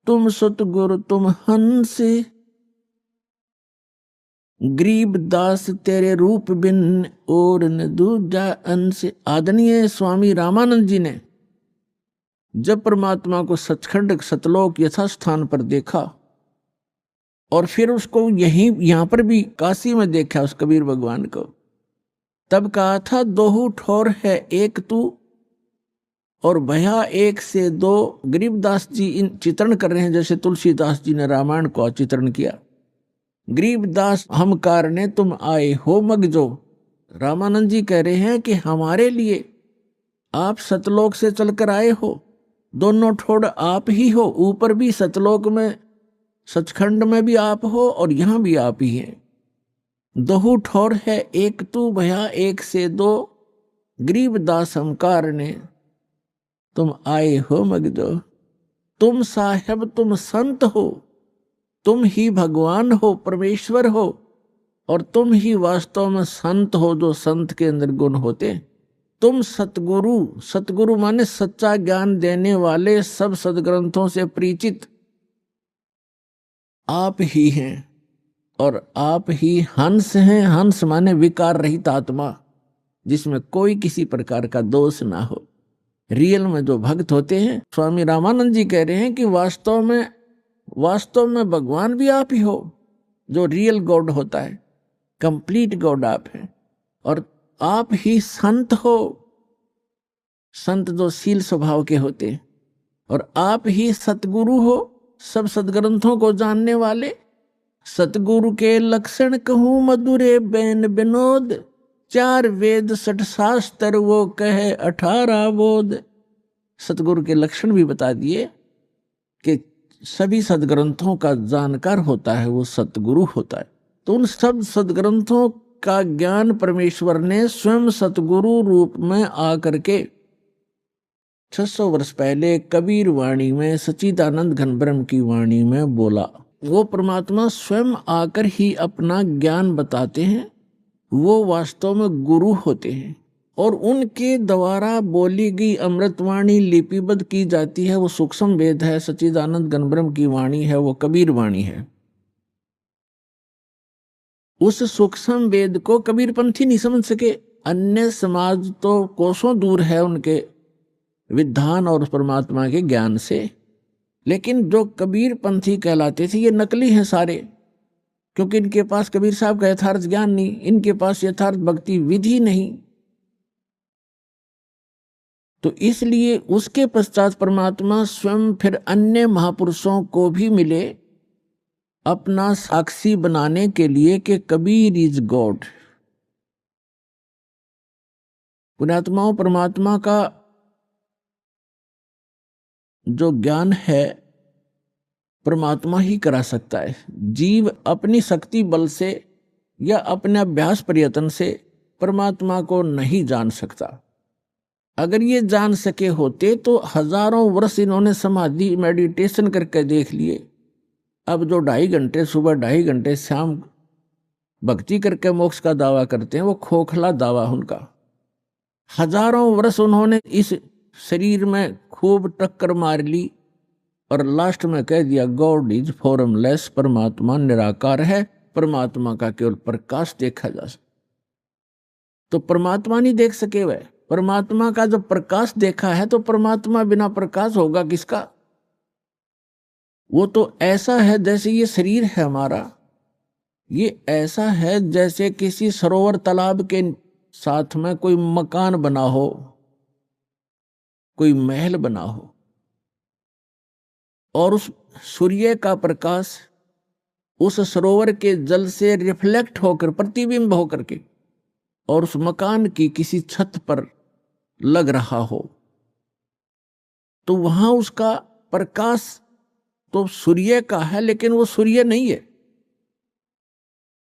तुम सतगुरु तुम हंस, गरीब दास तेरे रूप बिन और न दूजा अंश। आदरणीय स्वामी रामानंद जी ने जब परमात्मा को सचखंड सतलोक यथास्थान पर देखा, और फिर उसको यहां पर भी काशी में देखा उस कबीर भगवान को, तब कहा था दोहू ठोर है एक तू और भया एक से दो। गरीबदास जी इन चित्रण कर रहे हैं जैसे तुलसीदास जी ने रामायण को चित्रण किया। गरीबदास हम कारणे तुम आए हो मगजो। रामानंद जी कह रहे हैं कि हमारे लिए आप सतलोक से चलकर आए हो, दोनों ठोड़ आप ही हो, ऊपर भी सतलोक में सचखंड में भी आप हो और यहां भी आप ही हैं। दोहू ठोर है एक तू भया एक से दो, गरीबदास हम कारणे तुम आए हो मगजो। तुम साहेब तुम संत हो, तुम ही भगवान हो, परमेश्वर हो, और तुम ही वास्तव में संत हो जो संत के अंदर गुण होते। तुम सतगुरु, सतगुरु माने सच्चा ज्ञान देने वाले, सब सदग्रंथों से परिचित आप ही हैं, और आप ही हंस हैं। हंस माने विकार रहित आत्मा, जिसमें कोई किसी प्रकार का दोष ना हो। रियल में जो भक्त होते हैं, स्वामी रामानंद जी कह रहे हैं कि वास्तव में भगवान भी आप ही हो, जो रियल गॉड होता है, कंप्लीट गॉड आप हैं। और आप ही संत हो, संत जो शील स्वभाव के होते हैं। और आप ही सतगुरु हो, सब सदग्रंथों को जानने वाले। सतगुरु के लक्षण कहूं मधुरे बैन विनोद, 4 वेद 60 शास्त्र वो कहे 18 बोध। सतगुरु के लक्षण भी बता दिए कि सभी सदग्रंथों का जानकार होता है वो सतगुरु होता है। तो उन सब सदग्रंथों का ज्ञान परमेश्वर ने स्वयं सतगुरु रूप में आकर के 600 वर्ष पहले कबीर वाणी में, सच्चिदानंद घन ब्रह्म की वाणी में बोला। वो परमात्मा स्वयं आकर ही अपना ज्ञान बताते हैं, वो वास्तव में गुरु होते हैं और उनके द्वारा बोली गई अमृतवाणी लिपिबद्ध की जाती है। वो सूक्ष्म वेद है, सच्चिदानंद गणब्रह्म की वाणी है, वो कबीर वाणी है। उस सूक्ष्म वेद को कबीरपंथी नहीं समझ सके। अन्य समाज तो कोसों दूर है उनके विधान और परमात्मा के ज्ञान से, लेकिन जो कबीरपंथी कहलाते थे ये नकली हैं सारे, क्योंकि इनके पास कबीर साहब का यथार्थ ज्ञान नहीं, इनके पास यथार्थ भक्ति विधि नहीं। तो इसलिए उसके पश्चात परमात्मा स्वयं फिर अन्य महापुरुषों को भी मिले अपना साक्षी बनाने के लिए कि कबीर इज गॉड। पुण्यात्माओं, परमात्मा का जो ज्ञान है परमात्मा ही करा सकता है। जीव अपनी शक्ति बल से या अपने अभ्यास प्रयत्न से परमात्मा को नहीं जान सकता। अगर ये जान सके होते तो हजारों वर्ष इन्होंने समाधि मेडिटेशन करके देख लिए। अब जो 2.5 घंटे सुबह 2.5 घंटे शाम भक्ति करके मोक्ष का दावा करते हैं, वो खोखला दावा उनका। हजारों वर्ष उन्होंने इस शरीर में खूब टक्कर मार ली और लास्ट में कह दिया गॉड इज फॉर्मलेस, परमात्मा निराकार है, परमात्मा का केवल प्रकाश देखा जा सकता। तो परमात्मा नहीं देख सके वह, परमात्मा का जब प्रकाश देखा है तो परमात्मा बिना प्रकाश होगा किसका? वो तो ऐसा है जैसे ये शरीर है हमारा, ये ऐसा है जैसे किसी सरोवर तालाब के साथ में कोई मकान बना हो, कोई महल बना हो, और उस सूर्य का प्रकाश उस सरोवर के जल से रिफ्लेक्ट होकर, प्रतिबिंब होकर के, और उस मकान की किसी छत पर लग रहा हो, तो वहां उसका प्रकाश तो सूर्य का है, लेकिन वो सूर्य नहीं है।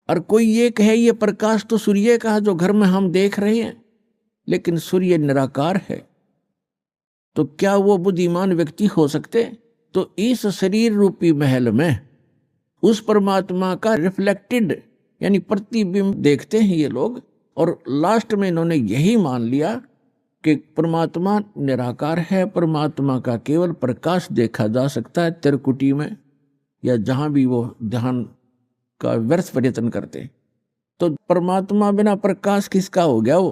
और कोई ये कहे ये प्रकाश तो सूर्य का है जो घर में हम देख रहे हैं, लेकिन सूर्य निराकार है, तो क्या वो बुद्धिमान व्यक्ति हो सकते? तो इस शरीर रूपी महल में उस परमात्मा का रिफ्लेक्टेड यानी प्रतिबिंब देखते हैं ये लोग, और लास्ट में इन्होंने यही मान लिया कि परमात्मा निराकार है, परमात्मा का केवल प्रकाश देखा जा सकता है त्रिकुटी में या जहां भी वो ध्यान का व्यर्थ प्रयत्न करते। तो परमात्मा बिना प्रकाश किसका हो गया वो?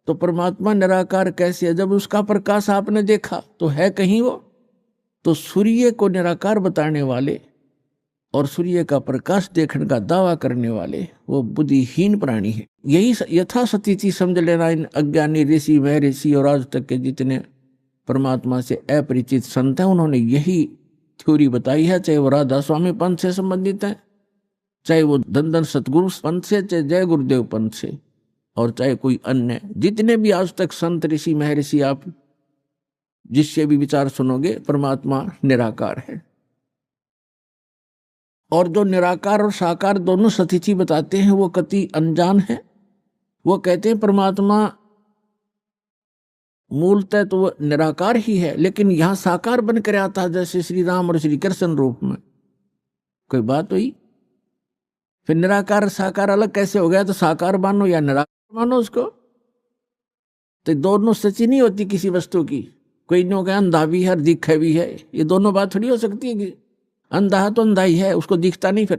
तो परमात्मा निराकार कैसे है? जब उसका प्रकाश आपने देखा तो है कहीं वो? तो सूर्य को निराकार बताने वाले और सूर्य का प्रकाश देखने का दावा करने वाले वो बुद्धिहीन प्राणी है। यही यथास्थिति समझ लेना इन अज्ञानी ऋषि महर्षि और आज तक के जितने परमात्मा से अपरिचित संत हैं, उन्होंने यही थ्योरी बताई है। चाहे वो राधा स्वामी पंथ से संबंधित है, चाहे वो धन सतगुरु पंथ से, चाहे जय गुरुदेव पंथ से, और चाहे कोई अन्य जितने भी आज तक संत ऋषि महर्षि आप जिससे भी विचार सुनोगे, परमात्मा निराकार है। और जो निराकार और साकार दोनों स्थिति बताते हैं वो कति अनजान है। वो कहते हैं परमात्मा मूलतः तो वो निराकार ही है, लेकिन यहां साकार बनकर आता है, जैसे श्री राम और श्री कृष्ण रूप में। कोई बात हुई? फिर निराकार साकार अलग कैसे हो गया? तो साकार मानो या निराकार मानो उसको, तो दोनों सच्ची नहीं होती किसी वस्तु की। कोई नो कहे अंधा भी है और दिखे भी है, ये दोनों बात थोड़ी हो सकती है कि अंधा है तो अंधा ही है, उसको दिखता नहीं फिर,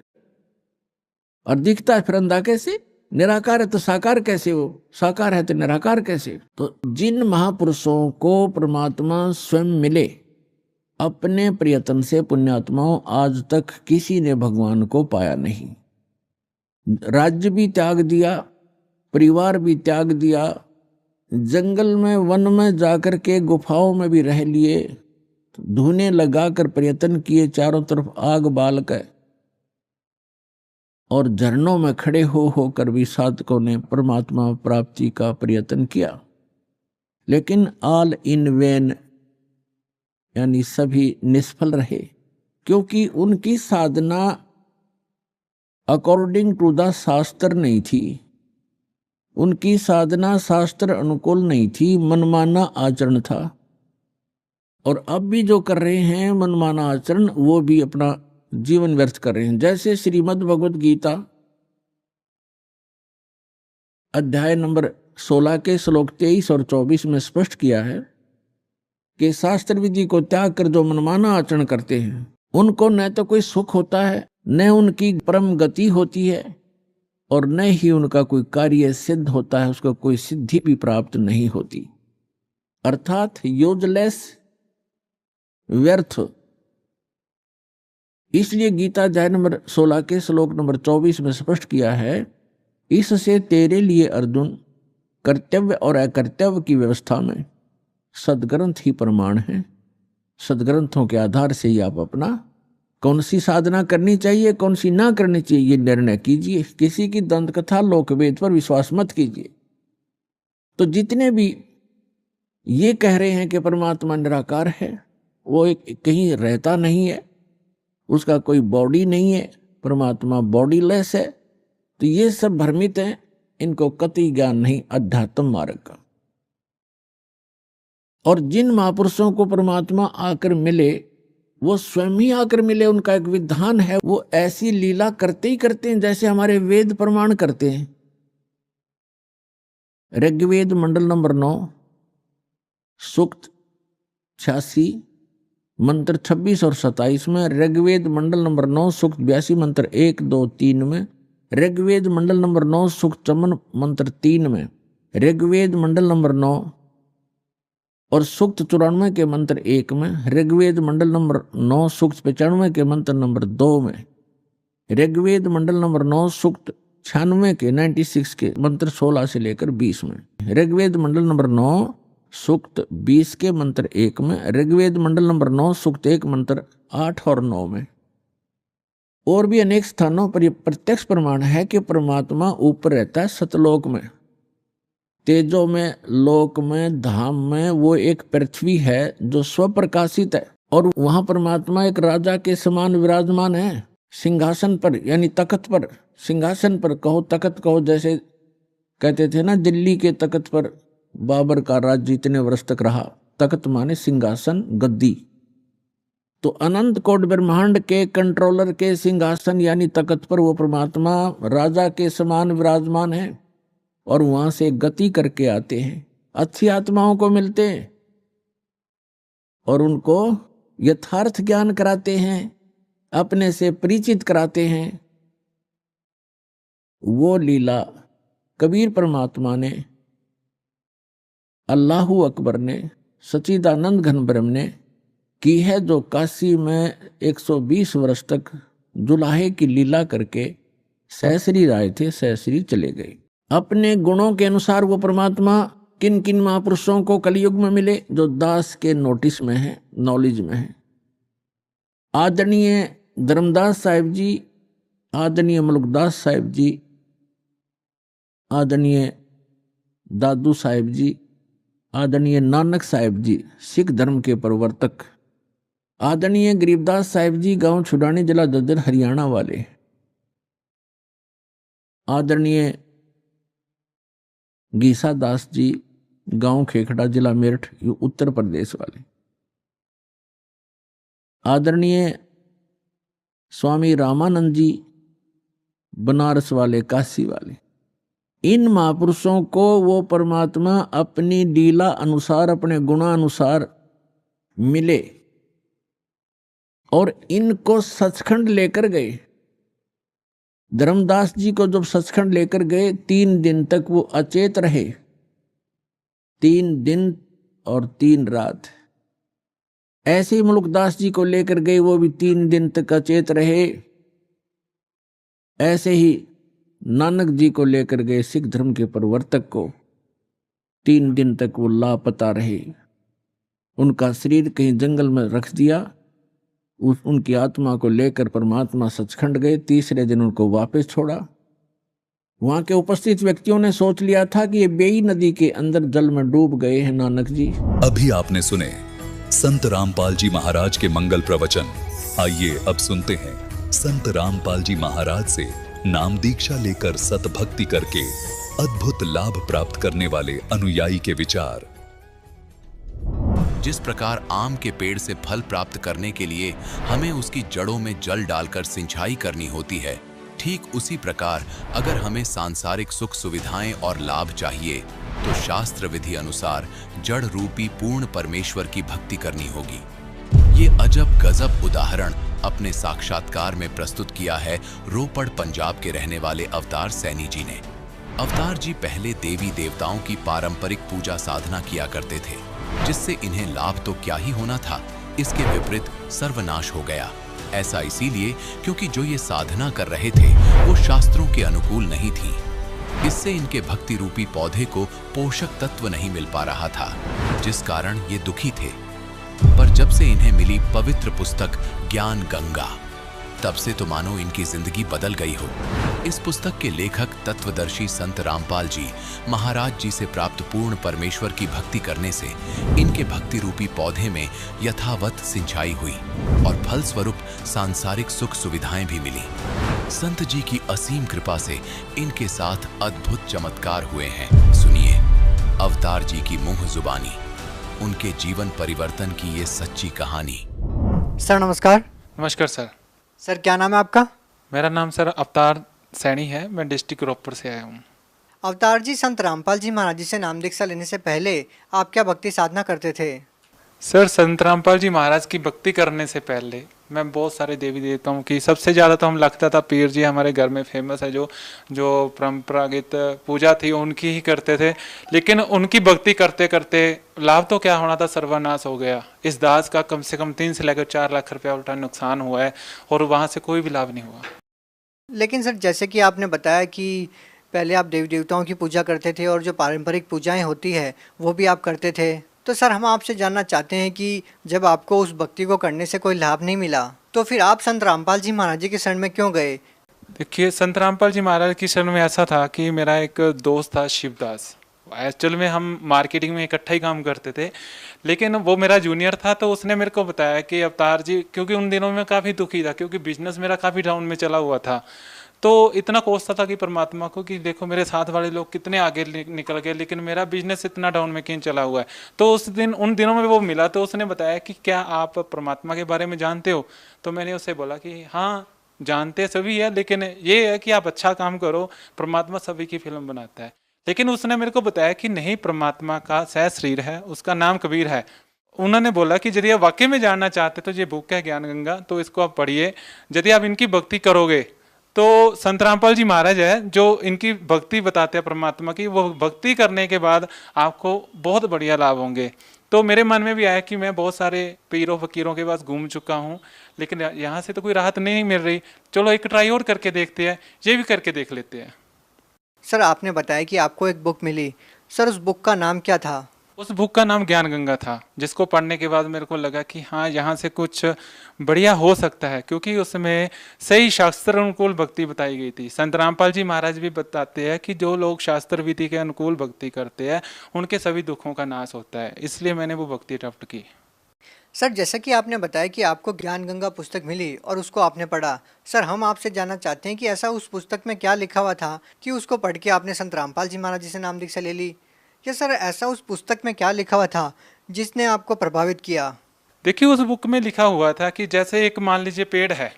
और दिखता है फिर अंधा कैसे? निराकार है तो साकार कैसे हो? साकार है तो निराकार कैसे? तो जिन महापुरुषों को परमात्मा स्वयं मिले अपने प्रयत्न से, पुण्यात्माओं, आज तक किसी ने भगवान को पाया नहीं। राज्य भी त्याग दिया, परिवार भी त्याग दिया, जंगल में वन में जाकर के गुफाओं में भी रह लिए, धूने लगाकर प्रयत्न किए, चारों तरफ आग बाल कर, और झरनों में खड़े होकर भी साधकों ने परमात्मा प्राप्ति का प्रयत्न किया, लेकिन ऑल इन वेन यानी सभी निष्फल रहे, क्योंकि उनकी साधना अकॉर्डिंग टू द शास्त्र नहीं थी, उनकी साधना शास्त्र अनुकूल नहीं थी, मनमाना आचरण था। और अब भी जो कर रहे हैं मनमाना आचरण, वो भी अपना जीवन व्यर्थ कर रहे हैं। जैसे श्रीमद् भगवद गीता अध्याय नंबर 16 के श्लोक 23 और 24 में स्पष्ट किया है कि शास्त्र विधि को त्याग कर जो मनमाना आचरण करते हैं उनको न तो कोई सुख होता है, न उनकी परम गति होती है, और न ही उनका कोई कार्य सिद्ध होता है, उसको कोई सिद्धि भी प्राप्त नहीं होती, अर्थात यूजलेस, व्यर्थ। इसलिए गीता अध्याय नंबर 16 के श्लोक नंबर 24 में स्पष्ट किया है, इससे तेरे लिए अर्जुन कर्तव्य और अकर्तव्य की व्यवस्था में सदग्रंथ ही प्रमाण है। सदग्रंथों के आधार से ही आप अपना कौन सी साधना करनी चाहिए, कौन सी ना करनी चाहिए, ये निर्णय कीजिए। किसी की दंत कथा लोकवेद पर विश्वास मत कीजिए। तो जितने भी ये कह रहे हैं कि परमात्मा निराकार है, वो कहीं रहता नहीं है, उसका कोई बॉडी नहीं है, परमात्मा बॉडीलेस है, तो ये सब भ्रमित हैं, इनको कतई ज्ञान नहीं अध्यात्म मार्ग का। और जिन महापुरुषों को परमात्मा आकर मिले वो स्वयं ही आकर मिले, उनका एक विधान है, वो ऐसी लीला करते ही करते हैं जैसे हमारे वेद प्रमाण करते हैं। ऋग्वेद मंडल नंबर 9 सूक्त 86 मंत्र 26 और 27 में, ऋग्वेद मंडल नंबर 9 सूक्त 82 मंत्र 1, 2, 3 में, ऋग्वेद मंडल नंबर 9 सूक्त 54 मंत्र 3 में, ऋग्वेद मंडल नंबर 9 और सूक्त 94 के मंत्र 1 में, ऋग्वेद मंडल नंबर 9 सूक्त 95 के मंत्र नंबर 2 में, ऋग्वेद मंडल नंबर 9 सूक्त 96 के 96 के मंत्र 16 से लेकर 20 में, ऋग्वेद मंडल नंबर 9 सूक्त 20 के मंत्र 1 में, ऋग्वेद मंडल नंबर 9 सूक्त 1 मंत्र 8 और 9 में। और भी अनेक स्थानों पर यह प्रत्यक्ष प्रमाण है कि परमात्मा ऊपर रहता है सतलोक में, तेजो में, लोक में, धाम में। वो एक पृथ्वी है जो स्वप्रकाशित है, और वहां परमात्मा एक राजा के समान विराजमान है सिंहासन पर, यानी तख्त पर। सिंहासन पर कहो, तख्त कहो, जैसे कहते थे ना दिल्ली के तख्त पर बाबर का राज्य इतने वर्ष तक रहा। तख्त माने सिंहासन, गद्दी। तो अनंत कोट ब्रह्मांड के कंट्रोलर के सिंहासन यानी तख्त पर वो परमात्मा राजा के समान विराजमान है, और वहां से गति करके आते हैं, अच्छी आत्माओं को मिलते हैं और उनको यथार्थ ज्ञान कराते हैं, अपने से परिचित कराते हैं। वो लीला कबीर परमात्मा ने, अल्लाहु अकबर ने, सच्चिदानंद घन ब्रह्म ने की है, जो काशी में 120 वर्ष तक जुलाहे की लीला करके सहस्री राय थे, सहस्री चले गए। अपने गुणों के अनुसार वो परमात्मा किन किन महापुरुषों को कलयुग में मिले, जो दास के नोटिस में है, नॉलेज में है। आदरणीय धर्मदास साहिब जी, आदरणीय मलुकदास साहिब जी, आदरणीय दादू साहिब जी, आदरणीय नानक साहिब जी सिख धर्म के प्रवर्तक, आदरणीय गरीबदास साहिब जी गांव छुड़ानी जिला ददर हरियाणा वाले, आदरणीय गीसा दास जी गांव खेखड़ा जिला मेरठ उत्तर प्रदेश वाले, आदरणीय स्वामी रामानंद जी बनारस वाले, काशी वाले। इन महापुरुषों को वो परमात्मा अपनी लीला अनुसार, अपने गुणानुसार मिले और इनको सचखंड लेकर गए। धर्मदास जी को जब सचखंड लेकर गए, 3 दिन तक वो अचेत रहे, 3 दिन और 3 रात। ऐसे ही मुलुकदास जी को लेकर गए, वो भी 3 दिन तक अचेत रहे। ऐसे ही नानक जी को लेकर गए, सिख धर्म के प्रवर्तक को, 3 दिन तक वो लापता रहे। उनका शरीर कहीं जंगल में रख दिया, उनकी आत्मा को लेकर परमात्मा सचखंड गए। तीसरे दिन उनको वापस छोड़ा। वहां के उपस्थित व्यक्तियों ने सोच लिया था कि ये बेई नदी के अंदर जल में डूब गए हैं नानक जी। अभी आपने सुने संत रामपाल जी महाराज के मंगल प्रवचन। आइए अब सुनते हैं संत रामपाल जी महाराज से नाम दीक्षा लेकर सतभक्ति करके अद्भुत लाभ प्राप्त करने वाले अनुयायी के विचार। जिस प्रकार आम के पेड़ से फल प्राप्त करने के लिए हमें उसकी जड़ों में जल डालकर सिंचाई करनी होती है, ठीक उसी प्रकार अगर हमें सांसारिक सुख सुविधाएं और लाभ चाहिए तो शास्त्र विधि अनुसार जड़ रूपी पूर्ण परमेश्वर की भक्ति करनी होगी। ये अजब गजब उदाहरण अपने साक्षात्कार में प्रस्तुत किया है रोपड़ पंजाब के रहने वाले अवतार सैनी जी ने। अवतार जी पहले देवी देवताओं की पारंपरिक पूजा साधना किया करते थे, जिससे इन्हें लाभ तो क्या ही होना था, इसके विपरीत सर्वनाश हो गया। ऐसा इसीलिए क्योंकि जो ये साधना कर रहे थे वो शास्त्रों के अनुकूल नहीं थी। इससे इनके भक्ति रूपी पौधे को पोषक तत्व नहीं मिल पा रहा था, जिस कारण ये दुखी थे। पर जब से इन्हें मिली पवित्र पुस्तक ज्ञान गंगा, तब से तो मानो इनकी जिंदगी बदल गई हो। इस पुस्तक के लेखक तत्वदर्शी संत रामपाल जी महाराज जी से प्राप्त पूर्ण परमेश्वर की भक्ति करने से इनके भक्ति रूपी पौधे में यथावत सिंचाई हुई और फलस्वरूप सांसारिक सुख सुविधाएं भी मिली। संत जी की असीम कृपा से इनके साथ अद्भुत चमत्कार हुए हैं। सुनिए अवतार जी की मुंह जुबानी, उनके जीवन परिवर्तन की ये सच्ची कहानी। सर नमस्कार। नमस्कार सर। सर क्या नाम है आपका? मेरा नाम सर अवतार सैनी है, मैं डिस्ट्रिक्ट रोपड़ से आया हूँ। अवतार जी, संत रामपाल जी महाराज जी से नाम दीक्षा लेने से पहले आप क्या भक्ति साधना करते थे? सर संत रामपाल जी महाराज की भक्ति करने से पहले मैं बहुत सारे देवी देवताओं की, सबसे ज़्यादा तो हम लगता था पीर जी हमारे घर में फेमस है, जो परंपरागत पूजा थी उनकी ही करते थे। लेकिन उनकी भक्ति करते करते लाभ तो क्या होना था, सर्वनाश हो गया। इस दास का कम से कम 3 से लेकर 4 लाख रुपया उल्टा नुकसान हुआ है और वहाँ से कोई भी लाभ नहीं हुआ। लेकिन सर जैसे कि आपने बताया कि पहले आप देवी देवताओं की पूजा करते थे और जो पारंपरिक पूजाएं होती है वो भी आप करते थे, तो सर हम आपसे जानना चाहते हैं कि जब आपको उस भक्ति को करने से कोई लाभ नहीं मिला तो फिर आप संत रामपाल जी महाराज जी के शरण में क्यों गए? देखिए संत रामपाल जी महाराज की शरण में ऐसा था कि मेरा एक दोस्त था शिवदास। एक्चुअल में हम मार्केटिंग में इकट्ठा ही काम करते थे, लेकिन वो मेरा जूनियर था। तो उसने मेरे को बताया कि अवतार जी, क्योंकि उन दिनों में काफ़ी दुखी था क्योंकि बिजनेस मेरा काफ़ी डाउन में चला हुआ था, तो इतना कोसता था कि परमात्मा को कि देखो मेरे साथ वाले लोग कितने आगे निकल गए लेकिन मेरा बिजनेस इतना डाउन में क्यों चला हुआ है। तो उन दिनों में वो मिला तो उसने बताया कि क्या आप परमात्मा के बारे में जानते हो? तो मैंने उससे बोला कि हाँ जानते सभी है, लेकिन ये है कि आप अच्छा काम करो, परमात्मा सभी की फिल्म बनाता है। लेकिन उसने मेरे को बताया कि नहीं, परमात्मा का सह शरीर है, उसका नाम कबीर है। उन्होंने बोला कि यदि आप वाकई में जानना चाहते तो ये बुक है ज्ञान गंगा, तो इसको आप पढ़िए। यदि आप इनकी भक्ति करोगे तो संत रामपाल जी महाराज है जो इनकी भक्ति बताते हैं परमात्मा की, वो भक्ति करने के बाद आपको बहुत बढ़िया लाभ होंगे। तो मेरे मन में भी आया कि मैं बहुत सारे पीरों फकीरों के पास घूम चुका हूँ लेकिन यहाँ से तो कोई राहत नहीं मिल रही, चलो एक ट्राई और करके देखते हैं, ये भी करके देख लेते हैं। सर आपने बताया कि आपको एक बुक मिली, सर उस बुक का नाम क्या था? उस बुक का नाम ज्ञान गंगा था, जिसको पढ़ने के बाद मेरे को लगा कि हाँ यहाँ से कुछ बढ़िया हो सकता है, क्योंकि उसमें सही शास्त्र अनुकूल भक्ति बताई गई थी। संत रामपाल जी महाराज भी बताते हैं कि जो लोग शास्त्र विधि के अनुकूल भक्ति करते हैं उनके सभी दुखों का नाश होता है, इसलिए मैंने वो भक्ति अडॉप्ट की। सर जैसे कि आपने बताया कि आपको ज्ञान गंगा पुस्तक मिली और उसको आपने पढ़ा, सर हम आपसे जानना चाहते हैं कि ऐसा उस पुस्तक में क्या लिखा हुआ था कि उसको पढ़ के आपने संत रामपाल जी महाराज जी से नाम दीक्षा ले ली, या सर ऐसा उस पुस्तक में क्या लिखा हुआ था जिसने आपको प्रभावित किया? देखिए उस बुक में लिखा हुआ था कि जैसे एक मान लीजिए पेड़ है,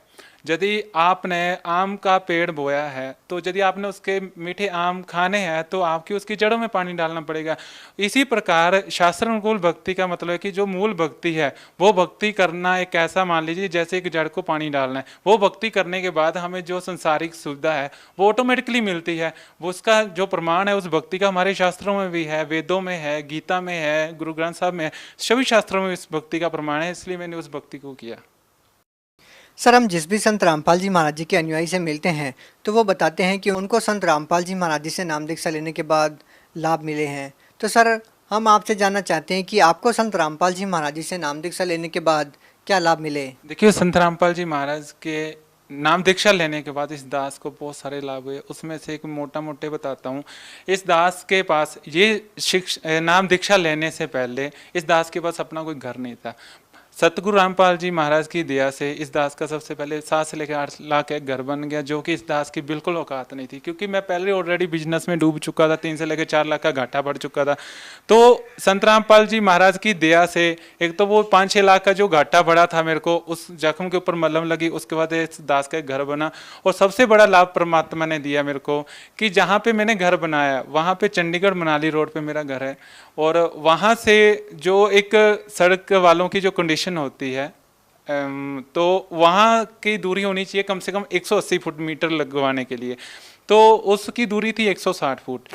यदि आपने आम का पेड़ बोया है तो यदि आपने उसके मीठे आम खाने हैं तो आपकी उसकी जड़ों में पानी डालना पड़ेगा। इसी प्रकार शास्त्र अनुकूल भक्ति का मतलब है कि जो मूल भक्ति है वो भक्ति करना एक ऐसा मान लीजिए जैसे एक जड़ को पानी डालना है। वो भक्ति करने के बाद हमें जो संसारिक सुविधा है वो ऑटोमेटिकली मिलती है। वो उसका जो प्रमाण है उस भक्ति का हमारे शास्त्रों में भी है, वेदों में है, गीता में है, गुरु ग्रंथ साहब में है, सभी शास्त्रों में इस भक्ति का प्रमाण है, इसलिए मैंने उस भक्ति को किया। सर हम जिस भी संत रामपाल जी महाराज जी के अनुयायी से मिलते हैं तो वो बताते हैं कि उनको संत रामपाल जी महाराज जी से नाम दीक्षा लेने के बाद लाभ मिले हैं। तो सर हम आपसे जानना चाहते हैं कि आपको संत रामपाल जी महाराज जी से नाम दीक्षा लेने के बाद क्या लाभ मिले? देखिए संत रामपाल जी महाराज के नाम दीक्षा लेने के बाद इस दास को बहुत सारे लाभ हुए, उसमें से एक मोटा मोटे बताता हूँ। इस दास के पास ये नाम दीक्षा लेने से पहले इस दास के पास अपना कोई घर नहीं था। सतगुरु रामपाल जी महाराज की दया से इस दास का सबसे पहले 7 से लेकर 8 लाख का घर बन गया, जो कि इस दास की बिल्कुल औकात नहीं थी, क्योंकि मैं पहले ऑलरेडी बिजनेस में डूब चुका था, 3 से लेकर 4 लाख का घाटा बढ़ चुका था। तो संत रामपाल जी महाराज की दया से एक तो वो 5-6 लाख का जो घाटा बढ़ा था मेरे को, उस जख्म के ऊपर मलहम लगी, उसके बाद इस दास का एक घर बना। और सबसे बड़ा लाभ परमात्मा ने दिया मेरे को कि जहाँ पे मैंने घर बनाया वहाँ पे चंडीगढ़ मनाली रोड पे मेरा घर है, और वहाँ से जो एक सड़क वालों की जो कंडीशन होती है, तो वहाँ की दूरी होनी चाहिए कम से कम 180 फुट मीटर लगवाने के लिए, तो उसकी दूरी थी 160 फुट।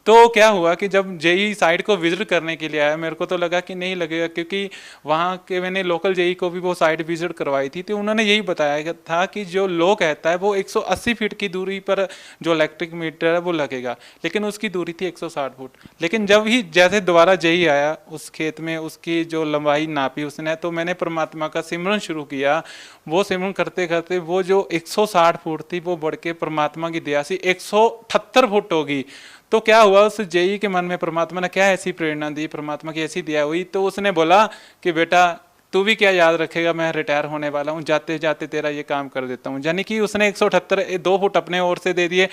तो क्या हुआ कि जब जेई साइट को विजिट करने के लिए आया, मेरे को तो लगा कि नहीं लगेगा, क्योंकि वहाँ के मैंने लोकल जेई को भी वो साइट विजिट करवाई थी, तो उन्होंने यही बताया था कि जो लो कहता है वो 180 फीट की दूरी पर जो इलेक्ट्रिक मीटर है वो लगेगा, लेकिन उसकी दूरी थी 160 फुट। लेकिन जब ही जैसे दोबारा जेई आया उस खेत में, उसकी जो लंबाई नापी उसने, तो मैंने परमात्मा का सिमरन शुरू किया। वो सिमरन करते करते वो जो 160 फुट थी वो बढ़ के परमात्मा की दया से 178 फुट होगी। तो क्या हुआ, उस जेई के मन में परमात्मा ने क्या ऐसी प्रेरणा दी, परमात्मा की ऐसी दया हुई, तो उसने बोला कि बेटा तू भी क्या याद रखेगा, मैं रिटायर होने वाला हूँ, जाते जाते तेरा ये काम कर देता हूँ। यानी कि उसने 178 2 फुट अपने ओर से दे दिए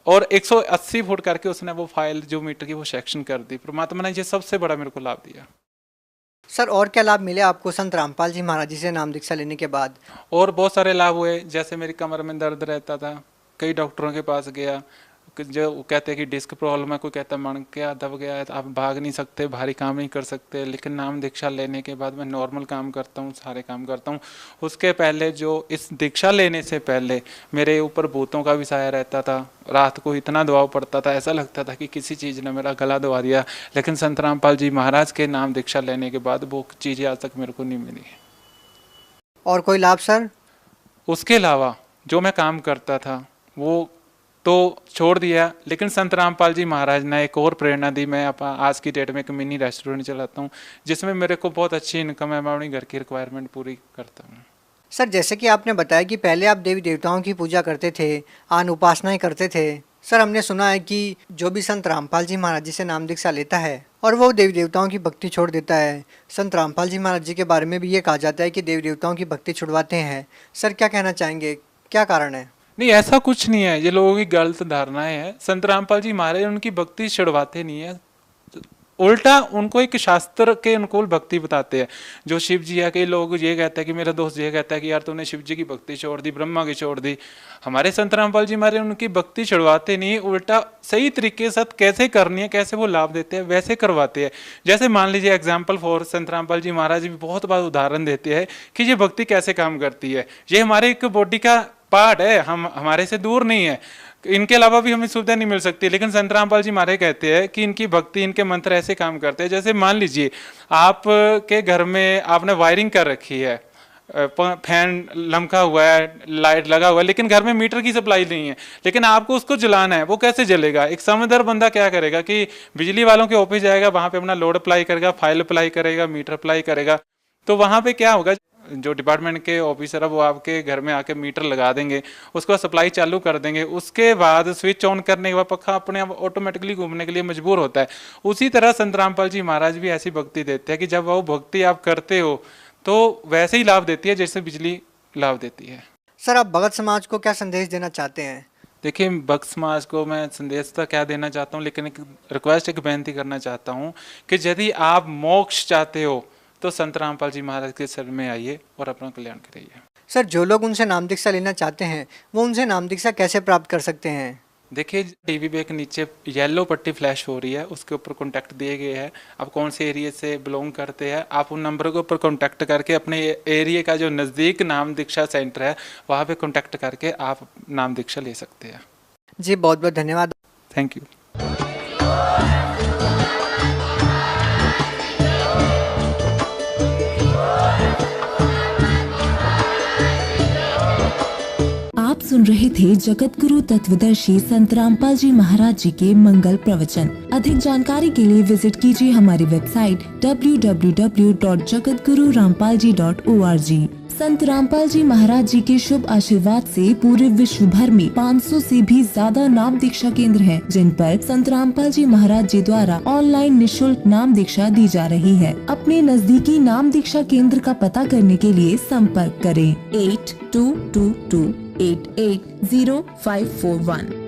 और 180 फुट करके उसने वो फाइल जो मीटर की वो सेक्शन कर दी। परमात्मा ने ये सबसे बड़ा मेरे को लाभ दिया। सर और क्या लाभ मिले आपको संत रामपाल जी महाराज जी से नाम दीक्षा लेने के बाद? और बहुत सारे लाभ हुए, जैसे मेरी कमर में दर्द रहता था, कई डॉक्टरों के पास गया, जो कहते हैं कि डिस्क प्रॉब्लम है, कोई कहता है मन क्या दब गया है, आप भाग नहीं सकते, भारी काम नहीं कर सकते। लेकिन नाम दीक्षा लेने के बाद मैं नॉर्मल काम करता हूँ, सारे काम करता हूँ। उसके पहले जो इस दीक्षा लेने से पहले मेरे ऊपर भूतों का भी साया रहता था, रात को इतना दबाव पड़ता था, ऐसा लगता था कि किसी चीज़ ने मेरा गला दबा दिया। लेकिन संत रामपाल जी महाराज के नाम दीक्षा लेने के बाद वो चीज़ें आज तक मेरे को नहीं मिली। और कोई लाभ सर? उसके अलावा जो मैं काम करता था वो तो छोड़ दिया, लेकिन संत रामपाल जी महाराज ने एक और प्रेरणा दी। मैं आज की डेट में एक मिनी रेस्टोरेंट चलाता हूँ, जिसमें मेरे को बहुत अच्छी इनकम है, मैं अपनी घर की रिक्वायरमेंट पूरी करता हूँ। सर जैसे कि आपने बताया कि पहले आप देवी देवताओं की पूजा करते थे, आन उपासनाएं करते थे। सर हमने सुना है कि जो भी संत रामपाल जी महाराज जी से नाम दीक्षा लेता है और वो देवी देवताओं की भक्ति छोड़ देता है, संत रामपाल जी महाराज जी के बारे में भी ये कहा जाता है कि देवी देवताओं की भक्ति छुड़वाते हैं। सर क्या कहना चाहेंगे, क्या कारण है? नहीं, ऐसा कुछ नहीं है, ये लोगों की गलत धारणाएं हैं। संत रामपाल जी महाराज उनकी भक्ति छुड़वाते नहीं है, उल्टा उनको एक शास्त्र के अनुकूल भक्ति बताते हैं। जो शिव जी है, कई लोग ये कहते हैं कि मेरा दोस्त ये कहता है कि यार तूने शिव जी की भक्ति छोड़ दी, ब्रह्मा की छोड़ दी। हमारे संत रामपाल जी महाराज उनकी भक्ति छुड़वाते नहीं, उल्टा सही तरीके से कैसे करनी है, कैसे वो लाभ देते हैं वैसे करवाते हैं। जैसे मान लीजिए एग्जाम्पल फॉर संत रामपाल जी महाराज भी बहुत बार उदाहरण देते हैं कि ये भक्ति कैसे काम करती है। ये हमारे एक बॉडी का पार्ट है, हम हमारे से दूर नहीं है, इनके अलावा भी हमें सुविधा नहीं मिल सकती। लेकिन संत रामपाल जी महाराज कहते हैं कि इनकी भक्ति, इनके मंत्र ऐसे काम करते हैं। जैसे मान लीजिए आप के घर में आपने वायरिंग कर रखी है, फैन लमका हुआ है, लाइट लगा हुआ है, लेकिन घर में मीटर की सप्लाई नहीं है, लेकिन आपको उसको जलाना है, वो कैसे जलेगा? एक समझदार बंदा क्या करेगा कि बिजली वालों के ऑफिस जाएगा, वहां पे अपना लोड अप्लाई करेगा, फाइल अप्लाई करेगा, मीटर अप्लाई करेगा। तो वहां पे क्या होगा, जो डिपार्टमेंट के ऑफिसर है वो आपके घर में आके मीटर लगा देंगे, उसको सप्लाई चालू कर देंगे, उसके बाद स्विच ऑन करने के बाद पक्का अपने आप ऑटोमेटिकली घूमने के लिए मजबूर होता है। उसी तरह संत रामपाल जी महाराज भी ऐसी भक्ति देते हैं कि जब वो भक्ति आप करते हो तो वैसे ही लाभ देती है जैसे बिजली लाभ देती है। सर आप भगत समाज को क्या संदेश देना चाहते हैं? देखिए, भक्त समाज को मैं संदेश तो क्या देना चाहता हूँ, लेकिन एक रिक्वेस्ट, एक बेनती करना चाहता हूँ कि यदि आप मोक्ष चाहते हो तो संत रामपाल जी महाराज के शरण में आइए और अपना कल्याण करिए। सर जो लोग उनसे नाम दीक्षा लेना चाहते हैं वो उनसे नाम दीक्षा कैसे प्राप्त कर सकते हैं? देखिए, टीवी पे एक नीचे येलो पट्टी फ्लैश हो रही है, उसके ऊपर कॉन्टैक्ट दिए गए हैं। आप कौन से एरिया से बिलोंग करते हैं, आप उन नंबर के ऊपर कॉन्टैक्ट करके अपने एरिया का जो नज़दीक नाम दीक्षा सेंटर है वहाँ पे कॉन्टैक्ट करके आप नाम दीक्षा ले सकते हैं। जी बहुत बहुत धन्यवाद। Thank you. आप सुन रहे थे जगत गुरु तत्वदर्शी संत रामपाल जी महाराज जी के मंगल प्रवचन। अधिक जानकारी के लिए विजिट कीजिए हमारी वेबसाइट www.jagatgururampalji.org। संत रामपाल जी महाराज जी के शुभ आशीर्वाद से पूरे विश्व भर में 500 से भी ज्यादा नाम दीक्षा केंद्र हैं, जिन पर संत रामपाल जी महाराज जी द्वारा ऑनलाइन निशुल्क नाम दीक्षा दी जा रही है। अपने नजदीकी नाम दीक्षा केंद्र का पता करने के लिए संपर्क करें 8222880541।